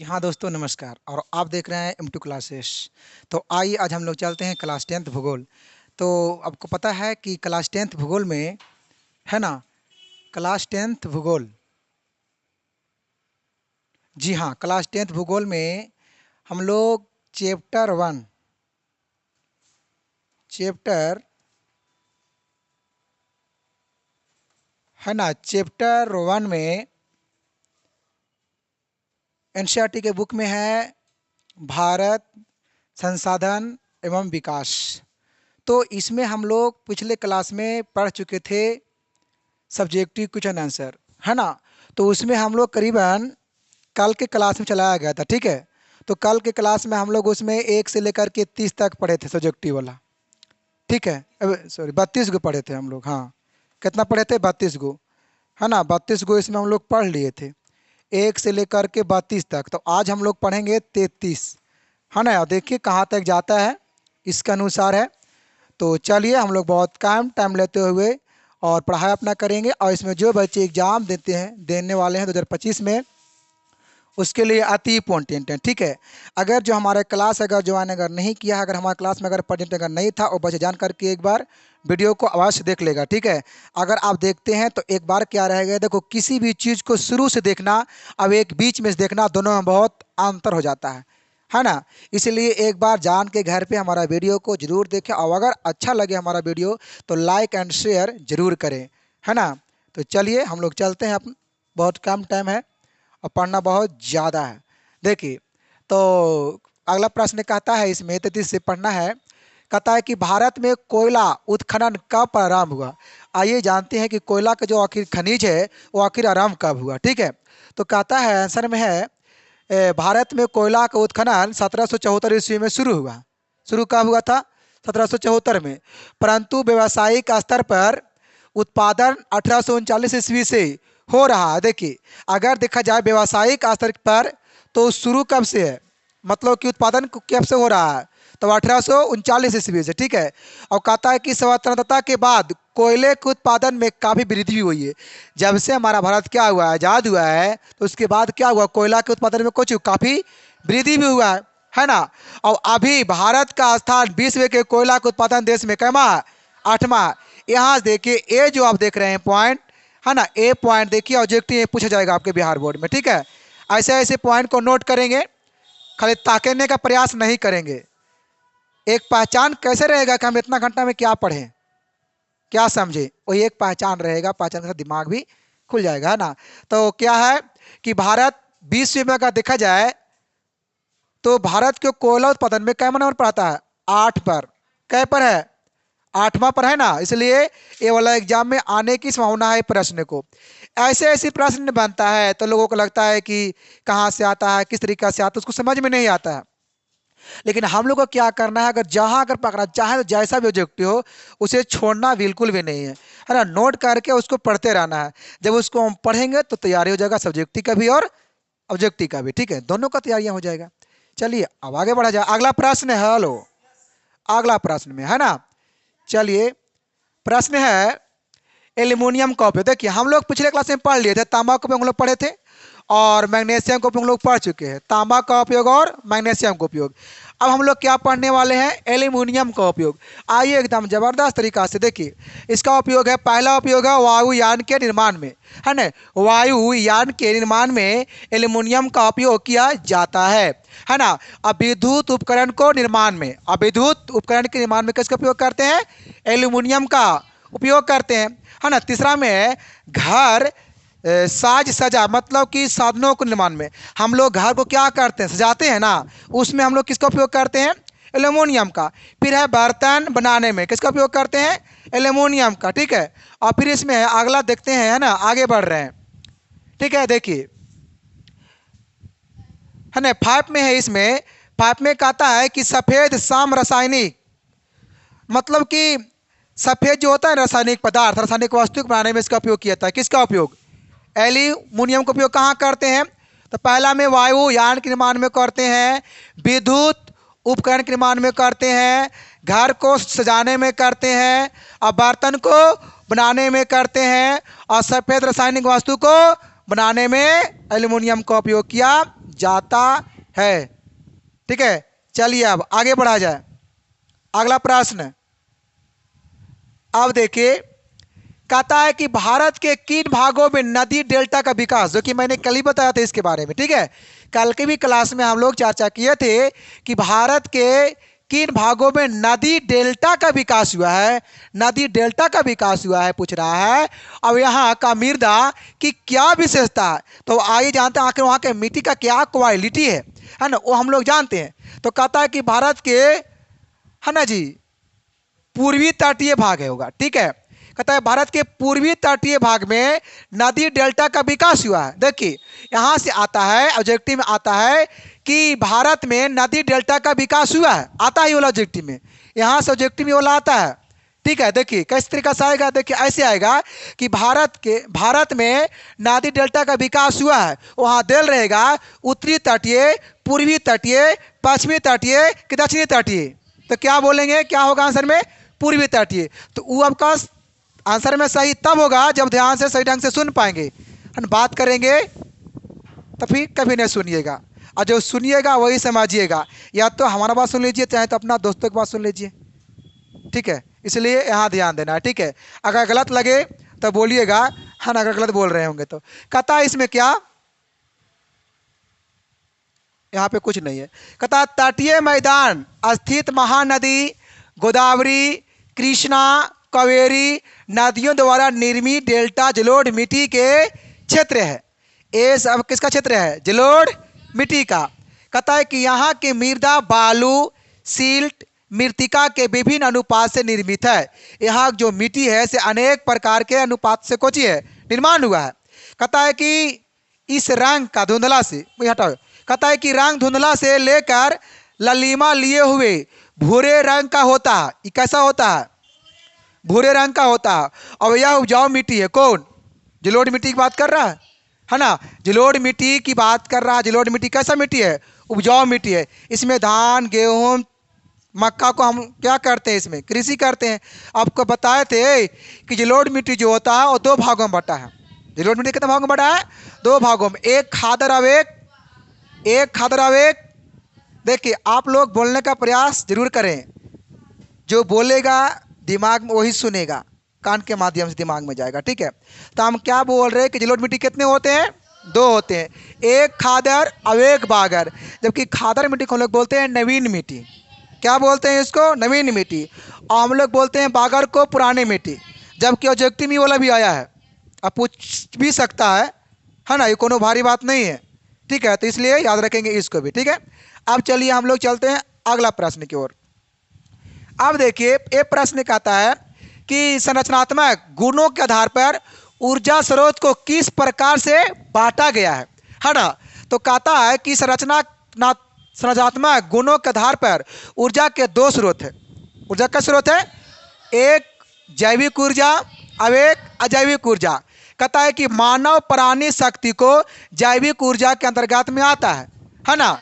हाँ दोस्तों नमस्कार। और आप देख रहे हैं M2 क्लासेस। तो आइए आज हम लोग चलते हैं क्लास 10th भूगोल। तो आपको पता है कि क्लास 10th भूगोल में है ना, क्लास 10th भूगोल, जी हाँ, क्लास 10th भूगोल में हम लोग चैप्टर 1, चैप्टर है ना, चैप्टर 1 में NCERT के बुक में है भारत संसाधन एवं विकास। तो इसमें हम लोग पिछले क्लास में पढ़ चुके थे सब्जेक्टिव क्वेश्चन आंसर, है ना। तो उसमें हम लोग करीबन कल के क्लास में चलाया गया था, ठीक है। तो कल के क्लास में हम लोग उसमें 1 से लेकर के 30 तक पढ़े थे सब्जेक्टिव वाला, ठीक है। सॉरी 32 गो पढ़े थे हम लोग, हाँ। कितना पढ़े थे? 32 गो, है ना। 32 गो इसमें हम लोग पढ़ लिए थे 1 से लेकर के 32 तक। तो आज हम लोग पढ़ेंगे 33, है ना। देखिए कहाँ तक जाता है, इसके अनुसार है। तो चलिए हम लोग बहुत कम टाइम लेते हुए और पढ़ाई अपना करेंगे। और इसमें जो बच्चे एग्ज़ाम देने वाले हैं 2025 में, उसके लिए अति इम्पोर्टेंट है, ठीक है। अगर जो हमारे क्लास अगर ज्वाइन अगर नहीं किया है, अगर हमारे क्लास में अगर प्रेजेंट अगर नहीं था, वो बच्चे जान करके एक बार वीडियो को अवश्य देख लेगा, ठीक है। अगर आप देखते हैं तो एक बार क्या रहेगा, देखो किसी भी चीज़ को शुरू से देखना अब एक बीच में से देखना, दोनों में बहुत अंतर हो जाता है ना। इसलिए एक बार जान के घर पे हमारा वीडियो को जरूर देखें, और अगर अच्छा लगे हमारा वीडियो तो लाइक एंड शेयर जरूर करें, है ना। तो चलिए हम लोग चलते हैं, अपन बहुत कम टाइम है और पढ़ना बहुत ज़्यादा है। देखिए, तो अगला प्रश्न कहता है, इसमें 33 से पढ़ना है। कहता है कि भारत में कोयला उत्खनन कब प्रारंभ हुआ। आइए जानते हैं कि कोयला का जो आखिर खनिज है वो आखिर आरंभ कब हुआ, ठीक है। तो कहता है आंसर में है भारत में कोयला का उत्खनन 1774 ईस्वी में शुरू हुआ। शुरू कब हुआ था? 1774 में। परंतु व्यावसायिक स्तर पर उत्पादन 1839 ईस्वी से हो रहा है। देखिए, अगर देखा जाए व्यावसायिक स्तर पर तो शुरू कब से है, मतलब कि उत्पादन कब से हो रहा है, तो 1839 ईस्वी से, ठीक है। और कहता है कि स्वतंत्रता के बाद कोयले के उत्पादन में काफ़ी वृद्धि भी हुई है। जब से हमारा भारत क्या हुआ है, आज़ाद हुआ है, तो उसके बाद क्या हुआ, कोयला के उत्पादन में कुछ काफ़ी वृद्धि भी हुआ है ना। और अभी भारत का स्थान विश्व के कोयला के उत्पादन देश में कैमा है? 8वां। यहाँ देखिए, ये जो आप देख रहे हैं पॉइंट, है ना, ए पॉइंट देखिए ऑब्जेक्टिव पूछा जाएगा आपके बिहार बोर्ड में, ठीक है। ऐसे ऐसे पॉइंट को नोट करेंगे, खाली ताकने का प्रयास नहीं करेंगे। एक पहचान कैसे रहेगा कि हम इतना घंटा में क्या पढ़ें, क्या समझे, वही एक पहचान रहेगा, पहचान के साथ दिमाग भी खुल जाएगा, है ना। तो क्या है कि भारत विश्व में अगर देखा जाए तो भारत के कोयला उत्पादन में कै नंबर पर आता है? 8 पर। कै पर है? 8वां पर, है ना। इसलिए ये वाला एग्जाम में आने की संभावना है प्रश्न को। ऐसे ऐसे प्रश्न बनता है तो लोगों को लगता है कि कहाँ से आता है, किस तरीका से आता है, उसको समझ में नहीं आता है। लेकिन हम लोग को क्या करना है, अगर जहाँ अगर पकड़ा चाहे तो जैसा भी ऑब्जेक्टिव हो उसे छोड़ना बिल्कुल भी नहीं है ना। नोट करके उसको पढ़ते रहना है। जब उसको हम पढ़ेंगे तो तैयारी हो जाएगा सब्जेक्टिव का भी और ऑब्जेक्टिव का भी, ठीक है, दोनों का तैयारियां हो जाएगा। चलिए अब आगे बढ़ा जाए। अगला प्रश्न है, हेलो, अगला प्रश्न में, है ना। चलिए प्रश्न है एल्युमिनियम का उपयोग। देखिए हम लोग पिछले क्लास में पढ़ लिए थे, तांबा का उपयोग हम लोग पढ़े थे और मैग्नीशियम का उपयोग हम लोग पढ़ चुके हैं, तांबा का उपयोग और मैग्नीशियम का उपयोग। अब हम लोग क्या पढ़ने वाले हैं? एल्युमिनियम का उपयोग। आइए एकदम जबरदस्त तरीका से देखिए। इसका उपयोग है, पहला उपयोग है वायुयान के निर्माण में, है ना। वायुयान के निर्माण में एल्युमिनियम का उपयोग किया जाता है ना। अब विद्युत उपकरण को निर्माण में, अब विद्युत उपकरण के निर्माण में किसका उपयोग करते हैं? एल्युमिनियम का उपयोग करते हैं, है ना। तीसरा में है घर साज सजा, मतलब कि साधनों के निर्माण में हम लोग घर को क्या करते हैं, सजाते हैं ना, उसमें हम लोग किसका उपयोग करते हैं? एल्युमिनियम का। फिर है बर्तन बनाने में किसका उपयोग करते हैं? एल्युमिनियम का, ठीक है। और फिर इसमें अगला देखते हैं, है ना, आगे बढ़ रहे हैं, ठीक है। देखिए, है ना, 5 में है, इसमें 5 में कहता है कि सफेद साम रासायनिक, मतलब कि सफेद जो होता है रासायनिक पदार्थ, रासायनिक वस्तु बनाने में इसका उपयोग किया जाता है। किसका उपयोग? एल्युमिनियम का उपयोग कहाँ करते हैं? तो पहला में वायुयान के निर्माण में करते हैं, विद्युत उपकरण के निर्माण में करते हैं, घर को सजाने में करते हैं, और बर्तन को बनाने में करते हैं, और सफेद रासायनिक वस्तु को बनाने में एल्युमिनियम का उपयोग किया जाता है। ठीक है, चलिए अब आगे बढ़ा जाए। अगला प्रश्न अब देखिए, कहता है कि भारत के किन भागों में नदी डेल्टा का विकास, जो कि मैंने कल ही बताया था इसके बारे में। ठीक है, कल की भी क्लास में हम लोग चर्चा किए थे कि भारत के किन भागों में नदी डेल्टा का विकास हुआ है, नदी डेल्टा का विकास हुआ है पूछ रहा है। अब यहाँ का मृदा की क्या विशेषता है, तो आइए जानते हैं आखिर वहाँ के मिट्टी का क्या क्वालिटी है ना, वो हम लोग जानते हैं। तो कहता है कि भारत के, है ना जी, पूर्वी तटीय भाग है होगा। ठीक है, कहता है भारत के पूर्वी तटीय भाग में नदी डेल्टा का विकास हुआ है। देखिए यहाँ से आता है ऑब्जेक्टिव में, आता है कि भारत में नदी डेल्टा का विकास हुआ है, आता है ये वाला ऑब्जेक्टिव में, यहाँ से ऑब्जेक्टिव में वाला आता है। ठीक है, देखिए किस तरीके से आएगा, देखिए ऐसे आएगा कि भारत में नदी डेल्टा का विकास हुआ है, वहाँ देल रहेगा उत्तरी तटीय, पूर्वी तटीय, पश्चिमी तटीय कि दक्षिणी तटीय। तो क्या बोलेंगे, क्या होगा आंसर में, पूर्वी तटीय। तो वो आपका आंसर में सही तब होगा जब ध्यान से सही ढंग से सुन पाएंगे, बात करेंगे तो फिर कभी नहीं सुनिएगा, और जो सुनिएगा वही समझिएगा। या तो हमारा बात सुन लीजिए, चाहे तो अपना दोस्तों की बात सुन लीजिए। ठीक है, इसलिए यहाँ ध्यान देना है। ठीक है, अगर गलत लगे तो बोलिएगा, है ना, अगर गलत बोल रहे होंगे तो। कहता है इसमें क्या, यहाँ पे कुछ नहीं है। कहता तटीय मैदान स्थित महानदी गोदावरी, कृष्णा, कावेरी नदियों द्वारा निर्मित डेल्टा जलोढ़ मिट्टी के क्षेत्र है। ये सब किसका क्षेत्र है, जलोढ़ मिट्टी का। कहता है कि यहाँ की मृदा बालू, सिल्ट, मृत्तिका के विभिन्न अनुपात से निर्मित है। यहाँ जो मिट्टी है से अनेक प्रकार के अनुपात से कोची है, निर्माण हुआ है। कहता है कि इस रंग का धुंधला से, हटाओ, कहता है कि रंग धुंधला से लेकर ललीमा लिए हुए भूरे रंग का होता है। ये कैसा होता है, भूरे रंग का होता है। और यह उपजाऊ मिट्टी है। कौन, जलोढ़ मिट्टी की बात कर रहा है ना, जलोढ़ मिट्टी की बात कर रहा है। जलोढ़ मिट्टी कैसा मिट्टी है, उपजाऊ मिट्टी है। इसमें धान, गेहूँ, मक्का को हम क्या करते हैं, इसमें कृषि करते हैं। आपको बताए थे कि जलोढ़ मिट्टी जो होता है वो दो भागों में बटा है। जलोढ़ मिट्टी कितने भागों में बटा है, दो भागों में, एक खादर अवेक, एक खादर अवेक। देखिए आप लोग बोलने का प्रयास जरूर करें, जो बोलेगा दिमाग में वही सुनेगा, कान के माध्यम से दिमाग में जाएगा। ठीक है, तो हम क्या बोल रहे हैं कि जलोढ़ मिट्टी कितने होते हैं, दो होते हैं, एक खादर और एक बागर। जबकि खादर मिट्टी को हम लोग बोलते हैं नवीन मिट्टी। क्या बोलते हैं इसको, नवीन मिट्टी। और हम लोग बोलते हैं बागर को पुरानी मिट्टी। जबकि ऑब्जेक्टिव में वाला भी आया है, अब पूछ भी सकता है ना, ये कोनो भारी बात नहीं है। ठीक है, तो इसलिए याद रखेंगे इसको भी। ठीक है, अब चलिए हम लोग चलते हैं अगला प्रश्न की ओर। अब देखिए ये प्रश्न कहता है कि संरचनात्मक गुणों के आधार पर ऊर्जा स्रोत को किस प्रकार से बांटा गया है ना। तो कहता है कि संरचनात्मक गुणों के आधार पर ऊर्जा के दो स्रोत है। ऊर्जा का स्रोत है, एक जैविक ऊर्जा और एक अजैविक ऊर्जा। कहता है कि मानव प्राणी शक्ति को जैविक ऊर्जा के अंतर्गत में आता है ना।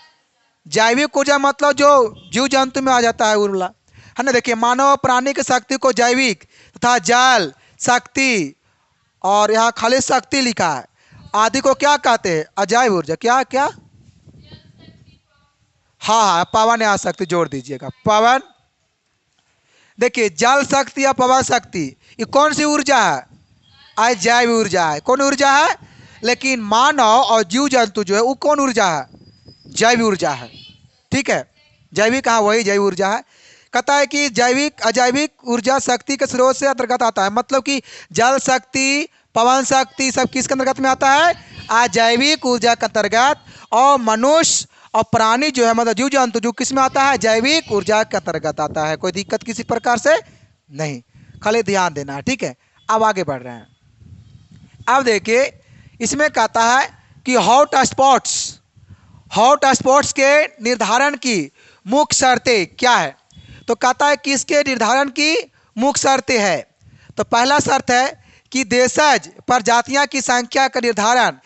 जैविक ऊर्जा मतलब जो जीव जंतु में आ जाता है उर्ला, है ना। देखिए मानव प्राणी की शक्ति को जैविक तथा जल शक्ति, और यहाँ खाली शक्ति लिखा है, आदि को क्या कहते हैं, अजैव ऊर्जा। क्या क्या, हाँ पवन या शक्ति जोड़ दीजिएगा, पवन। देखिए जल शक्ति या पवन शक्ति ये कौन सी ऊर्जा है, अजैव ऊर्जा है। कौन ऊर्जा है, लेकिन मानव और जीव जंतु जो है वो कौन ऊर्जा है, जैव ऊर्जा है। ठीक है, जैविक, हाँ वही जैव ऊर्जा है। कहता है कि जैविक अजैविक ऊर्जा शक्ति के स्रोत से अंतर्गत आता है। मतलब कि जल शक्ति, पवन शक्ति सब किसके अंतर्गत में आता है, अजैविक ऊर्जा के अंतर्गत। और मनुष्य और प्राणी जो है, मतलब जीव जंतु जो किस में आता है, जैविक ऊर्जा के अंतर्गत आता है। कोई दिक्कत किसी प्रकार से नहीं, खाली ध्यान देना है। ठीक है, अब आगे बढ़ रहे हैं। अब देखिए इसमें कहता है कि हॉट स्पॉट्स के निर्धारण की मुख्य शर्तें क्या है। तो कहता है कि इसके निर्धारण की मुख्य शर्तें है। तो पहला शर्त है कि देशज प्रजातियां की संख्या का निर्धारण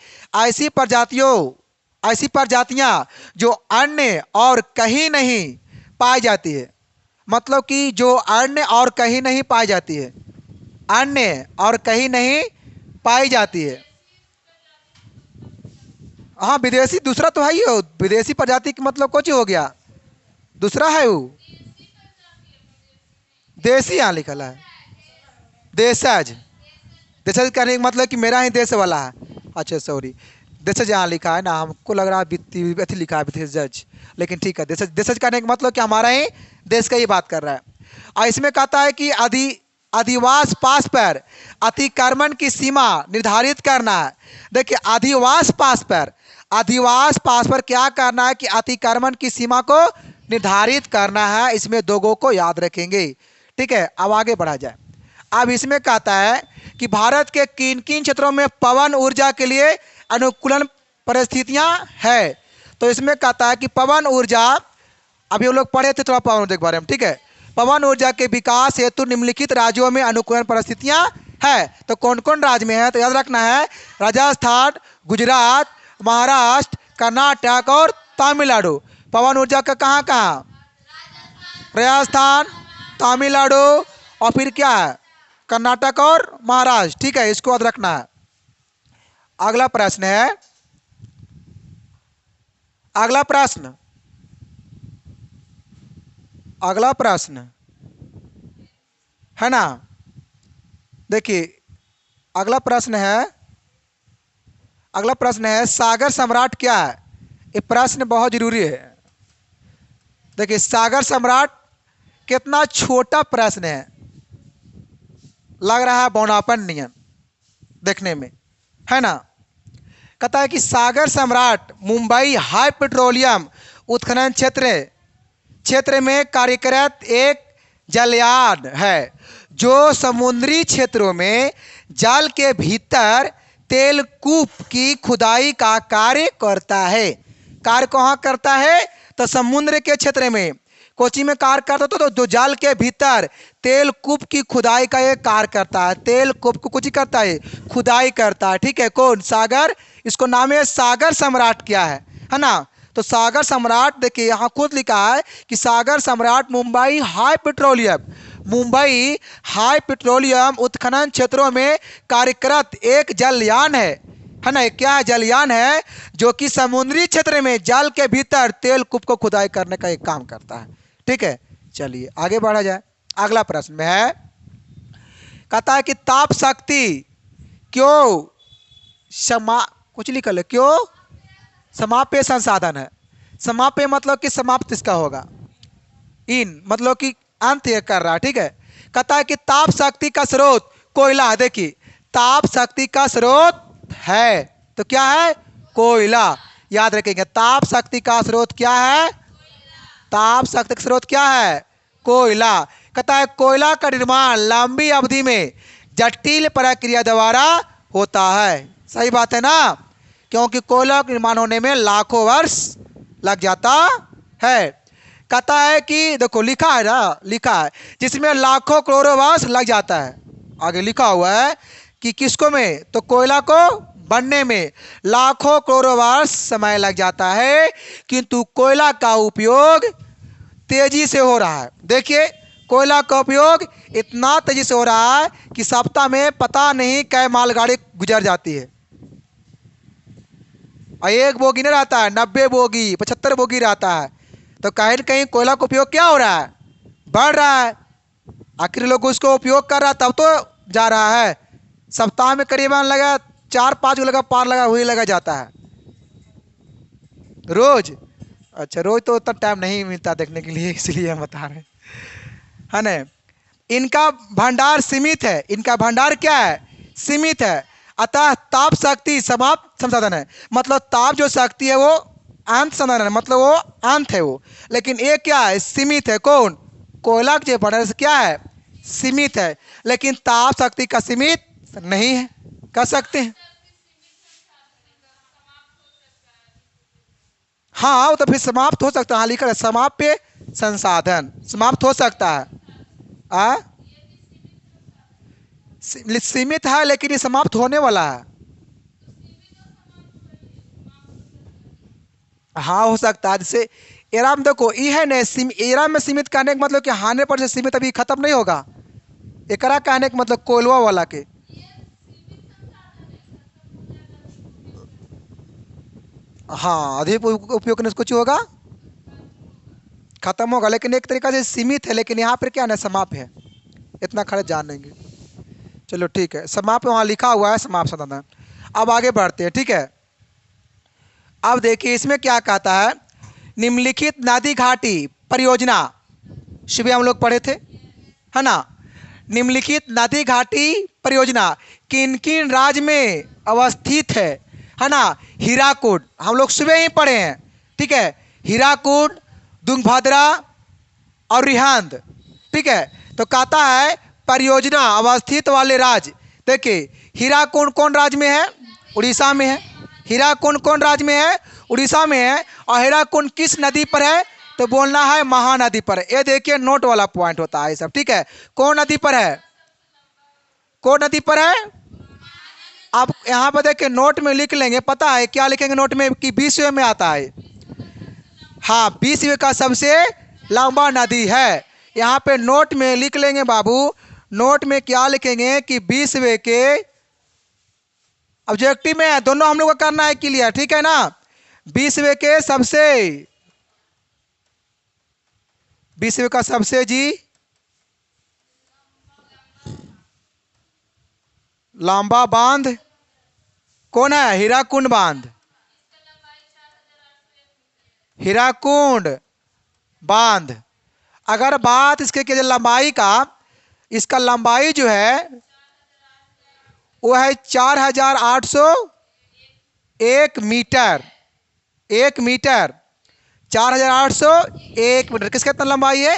ऐसी प्रजातियां जो अन्य और कहीं नहीं पाई जाती है। मतलब कि जो अन्य और कहीं नहीं पाई जाती है, अन्य और कहीं नहीं पाई जाती है। हाँ विदेशी दूसरा तो है ही हो, विदेशी प्रजाति का मतलब कुछ हो गया, दूसरा है वो देसी यहाँ लिखल है, देशज। देशज कहने का मतलब कि मेरा ही देश वाला है। अच्छा सॉरी, देशज यहाँ लिखा है ना, हमको लग रहा है अथी लिखा है देशज, लेकिन ठीक है देशज। देशज कहने का मतलब कि हमारा ही देश का ही बात कर रहा है। और इसमें कहता है कि अधिवास पास पर अतिक्रमण की सीमा निर्धारित करना है। देखिए अधिवास पास पर क्या करना है कि अतिक्रमण की सीमा को निर्धारित करना है। इसमें दो गो को याद रखेंगे, ठीक है। अब आगे बढ़ा जाए। अब इसमें कहता है कि भारत के किन किन क्षेत्रों में पवन ऊर्जा के लिए अनुकूलन परिस्थितियां है। तो इसमें कहता है कि पवन ऊर्जा, अभी हम लोग पढ़े थे थोड़ा पवन ऊर्जा के बारे में, ठीक है। पवन ऊर्जा के विकास हेतु निम्नलिखित राज्यों में अनुकूलन परिस्थितियां है। तो कौन कौन राज्य में है, तो याद रखना है राजस्थान, गुजरात, महाराष्ट्र, कर्नाटक और तमिलनाडु। पवन ऊर्जा का कहाँ कहाँ, राजस्थान, तमिलनाडु और फिर क्या है कर्नाटक और महाराष्ट्र, ठीक है। इसको याद रखना है। अगला प्रश्न है, अगला प्रश्न है ना। देखिए अगला प्रश्न है सागर सम्राट क्या है। ये प्रश्न बहुत जरूरी है। देखिए सागर सम्राट कितना छोटा प्रश्न है, लग रहा है बौनापन नियन देखने में, है ना। कहता है कि सागर सम्राट मुंबई हाई पेट्रोलियम उत्खनन क्षेत्र में कार्यरत एक जलयान है जो समुद्री क्षेत्रों में जल के भीतर तेल कूप की खुदाई का कार्य करता है। कार्य कहाँ करता है, तो समुद्र के क्षेत्र में कोची में कार्य करता तो जो जल के भीतर तेल कूप की खुदाई का ये कार्य करता है। तेल कूप को कुछ करता है, खुदाई करता है, ठीक है। कौन, सागर। इसको नाम है सागर सम्राट क्या है ना। तो सागर सम्राट देखिए यहाँ खुद लिखा है कि सागर सम्राट मुंबई हाई पेट्रोलियम उत्खनन क्षेत्रों में कार्यरत एक जलयान है ना। क्या जलयान है जो कि समुद्री क्षेत्र में जल के भीतर तेल कूप को खुदाई करने का एक काम करता है, ठीक है। चलिए आगे बढ़ा जाए। अगला प्रश्न में है, कहता है कि ताप शक्ति क्यों कुछ लिखल है, क्यों समाप्य संसाधन है। समाप्य मतलब कि समाप्त इसका होगा, इन मतलब कि अंत ये कर रहा है, ठीक है। कहता है कि ताप शक्ति का स्रोत कोयला है। देखिए ताप शक्ति का स्रोत है तो क्या है, कोयला। याद रखेंगे ताप शक्ति का स्रोत क्या है, ताप शक्ति का स्रोत क्या है, कोयला। कहता है कोयला का निर्माण लंबी अवधि में जटिल प्रक्रिया द्वारा होता है। सही बात है ना, क्योंकि कोयला का निर्माण होने में लाखों वर्ष लग जाता है। कहता है कि देखो लिखा है ना, लिखा है जिसमें लाखों करोड़ों वर्ष लग जाता है। आगे लिखा हुआ है कि किसको में, तो कोयला को बनने में लाखों करोड़ों वर्ष समय लग जाता है, किंतु कोयला का उपयोग तेजी से हो रहा है। देखिए कोयला का उपयोग इतना तेजी से हो रहा है कि सप्ताह में पता नहीं कै मालगाड़ी गुजर जाती है। और एक बोगी नहीं रहता है, 90 बोगी 75 बोगी रहता है। तो कहीं न कहीं कोयला का उपयोग क्या हो रहा है, बढ़ रहा है। आखिर लोग उसको उपयोग कर रहा है तब तो जा रहा है। सप्ताह में करीबन लगा 4-5 लगा पार लगा हुई लगा जाता है रोज। अच्छा रोज तो उतना टाइम नहीं मिलता देखने के लिए, इसलिए हम बता रहे हैं, है ना। इनका भंडार सीमित है, इनका भंडार क्या है, सीमित है। अतः ताप शक्ति समाप्त संसाधन है। मतलब ताप जो शक्ति है वो अंत संसाधन है, मतलब वो अंत है वो। लेकिन ये क्या है, सीमित है। कौन, कोयला के भंडार से क्या है, सीमित है। लेकिन ताप शक्ति का सीमित नहीं है, कर सकते हैं। हाँ वो तो फिर समाप्त हो सकता है। हाँ लिखा है समाप्य संसाधन, समाप्त हो सकता है। सीमित है लेकिन ये समाप्त होने वाला है। हाँ हो सकता है। जैसे एराम देखो ये है ना, एराम में सीमित कहने का मतलब कि 100% सीमित अभी खत्म नहीं होगा। एकरा कहने का मतलब कोयलवा वाला के हाँ, अधिक उपयोग करने से कुछ होगा, खत्म होगा, लेकिन एक तरीका से सीमित है, लेकिन यहाँ पर क्या ना समाप्त है, इतना खड़े जान लेंगे। चलो ठीक है, समाप्त वहाँ लिखा हुआ है, समाप्त समाधान। अब आगे बढ़ते हैं, ठीक है। अब देखिए इसमें क्या कहता है, निम्नलिखित नदी घाटी परियोजना, सुबह हम लोग पढ़े थे, है ना। निम्नलिखित नदी घाटी परियोजना किन किन राज्य में अवस्थित है ना। हीराकुड हम लोग सुबह ही पढ़े हैं, ठीक है। हीराकुड, तुंगभद्रा और रिहंद, ठीक है। तो कहता है परियोजना अवस्थित वाले राज्य, देखिए हीराकुंड कौन राज्य में है, उड़ीसा में है। हीराकुंड कौन राज्य में है, उड़ीसा में है। और हीराकुंड किस नदी पर है, तो बोलना है महानदी पर। ये देखिए नोट वाला पॉइंट होता है ये सब, ठीक है। कौन नदी पर है, कौन नदी पर है। आप यहाँ पर देखिए नोट में लिख लेंगे, पता है क्या लिखेंगे नोट में, कि 20वें में आता है। हाँ, 20वें का सबसे लंबा नदी है। यहाँ पे नोट में लिख लेंगे बाबू, नोट में क्या लिखेंगे कि 20वें के ऑब्जेक्टिव में है, दोनों हम लोग को करना है क्लियर, ठीक है ना। 20वें के सबसे, 20वें का सबसे जी लंबा बांध कौन है, हीराकुंड बांध। हीराकुंड बांध, अगर बात इसके की लंबाई का, इसका लंबाई जो है वो है 4801 मीटर, 1 मीटर 4801 मीटर। किसका इतना लंबाई है,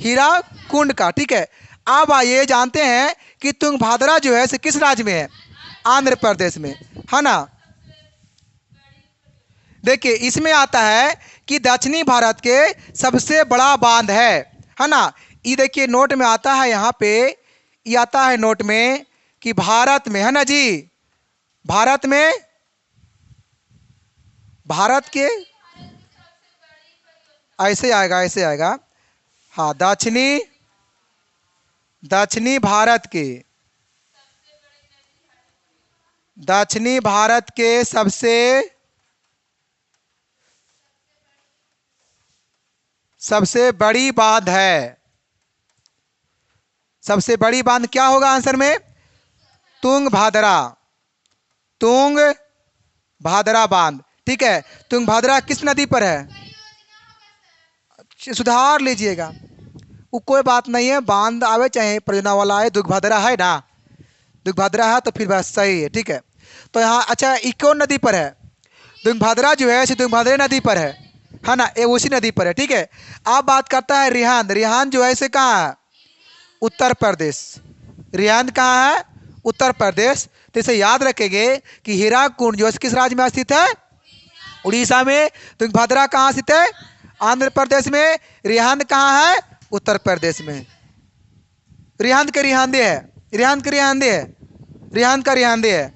हीराकुंड का, ठीक है। अब आइए जानते हैं कि तुंगभद्रा जो है इसे किस राज्य में है, आंध्र प्रदेश में, है ना। देखिए इसमें आता है कि दक्षिणी भारत के सबसे बड़ा बांध है ना। ये देखिए नोट में आता है, यहाँ पे ये आता है नोट में कि भारत में, है ना जी, भारत में, भारत के, ऐसे आएगा, ऐसे आएगा। हाँ, दक्षिणी, दक्षिणी भारत के, दक्षिणी भारत के सबसे बड़ी बांध है। सबसे बड़ी बांध क्या होगा आंसर में, तुंगभद्रा, तुंगभद्रा बांध, ठीक है। तुंगभद्रा किस नदी पर है, सुधार लीजिएगा, वो कोई बात नहीं है, बांध आवे चाहे परियोजना वाला है, तुंगभद्रा है ना, तुंगभद्रा है तो फिर बस सही है, ठीक है। तो यहाँ अच्छा ये कौन नदी पर है, तुंगभद्रा जो है तुंगभद्रा नदी पर है ना, ये उसी नदी पर है, ठीक है। अब बात करता है रिहांद, रिहांद जो है इसे कहाँ है, उत्तर प्रदेश। रिहांद कहाँ है, उत्तर प्रदेश। तो इसे याद रखेंगे कि हीराकुंड जो है किस राज्य में स्थित है, उड़ीसा में। तुंगभद्रा कहाँ स्थित है, आंध्र प्रदेश में। रिहांद कहाँ है, उत्तर प्रदेश में। रिहांद के रिहांदे है, रिहांद के रिहांदे है, रिहांद का रिहांदे है,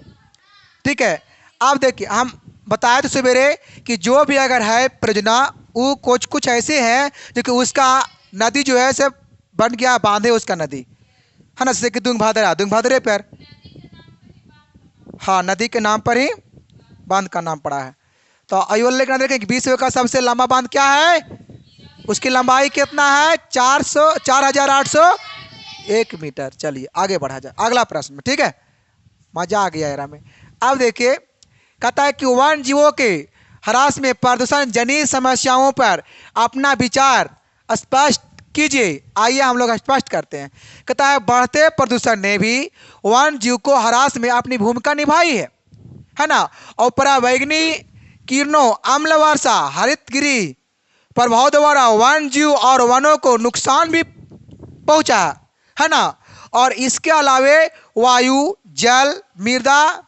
ठीक है। अब देखिए हम बताए थे सवेरे कि जो भी अगर है परियोजना, वो कुछ कुछ ऐसे हैं जो कि उसका नदी जो है सब बन गया, बांधे उसका नदी, है ना। जैसे कि तुंगभद्रा, तुंगभद्रे पर, हाँ, नदी के नाम पर ही बांध का नाम पड़ा है। तो आइए लेकर देखें कि 20वें का सबसे लंबा बांध क्या है, उसकी लंबाई कितना है, 4801 मीटर। चलिए आगे बढ़ा जाए, अगला प्रश्न, ठीक है। मजा आ गया यार में। अब देखिए कहता है कि वन जीवों के ह्रास में प्रदूषण जनित समस्याओं पर अपना विचार स्पष्ट कीजिए। आइए हम लोग स्पष्ट करते हैं। कहता है बढ़ते प्रदूषण ने भी वन जीव को ह्रास में अपनी भूमिका निभाई है ना। और पराबैंगनी किरणों, अम्ल वर्षा, हरितगृह प्रभाव द्वारा वन जीव और वनों को नुकसान भी पहुंचा है ना। और इसके अलावे वायु, जल, मृदा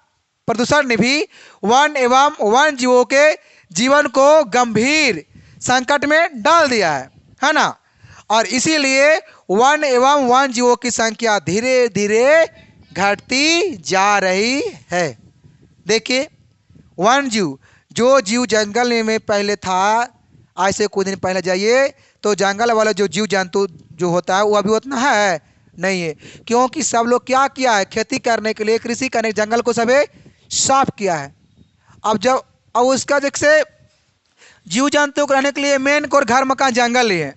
प्रदूषण ने भी वन एवं वन जीवों के जीवन को गंभीर संकट में डाल दिया है ना। और इसीलिए वन एवं वन जीवों की संख्या धीरे धीरे घटती जा रही है। देखिए वन जीव, जो जीव जंगल में पहले था, आज से कुछ दिन पहले जाइए तो जंगल वाला जो जीव जंतु जो होता है वो अभी उतना है नहीं है, क्योंकि सब लोग क्या किया है, खेती करने के लिए, कृषि करने, जंगल को सभी साफ किया है। अब जब और उसका जैसे जीव जंतु को रहने के लिए मेन कोर घर मकान जंगल ही है,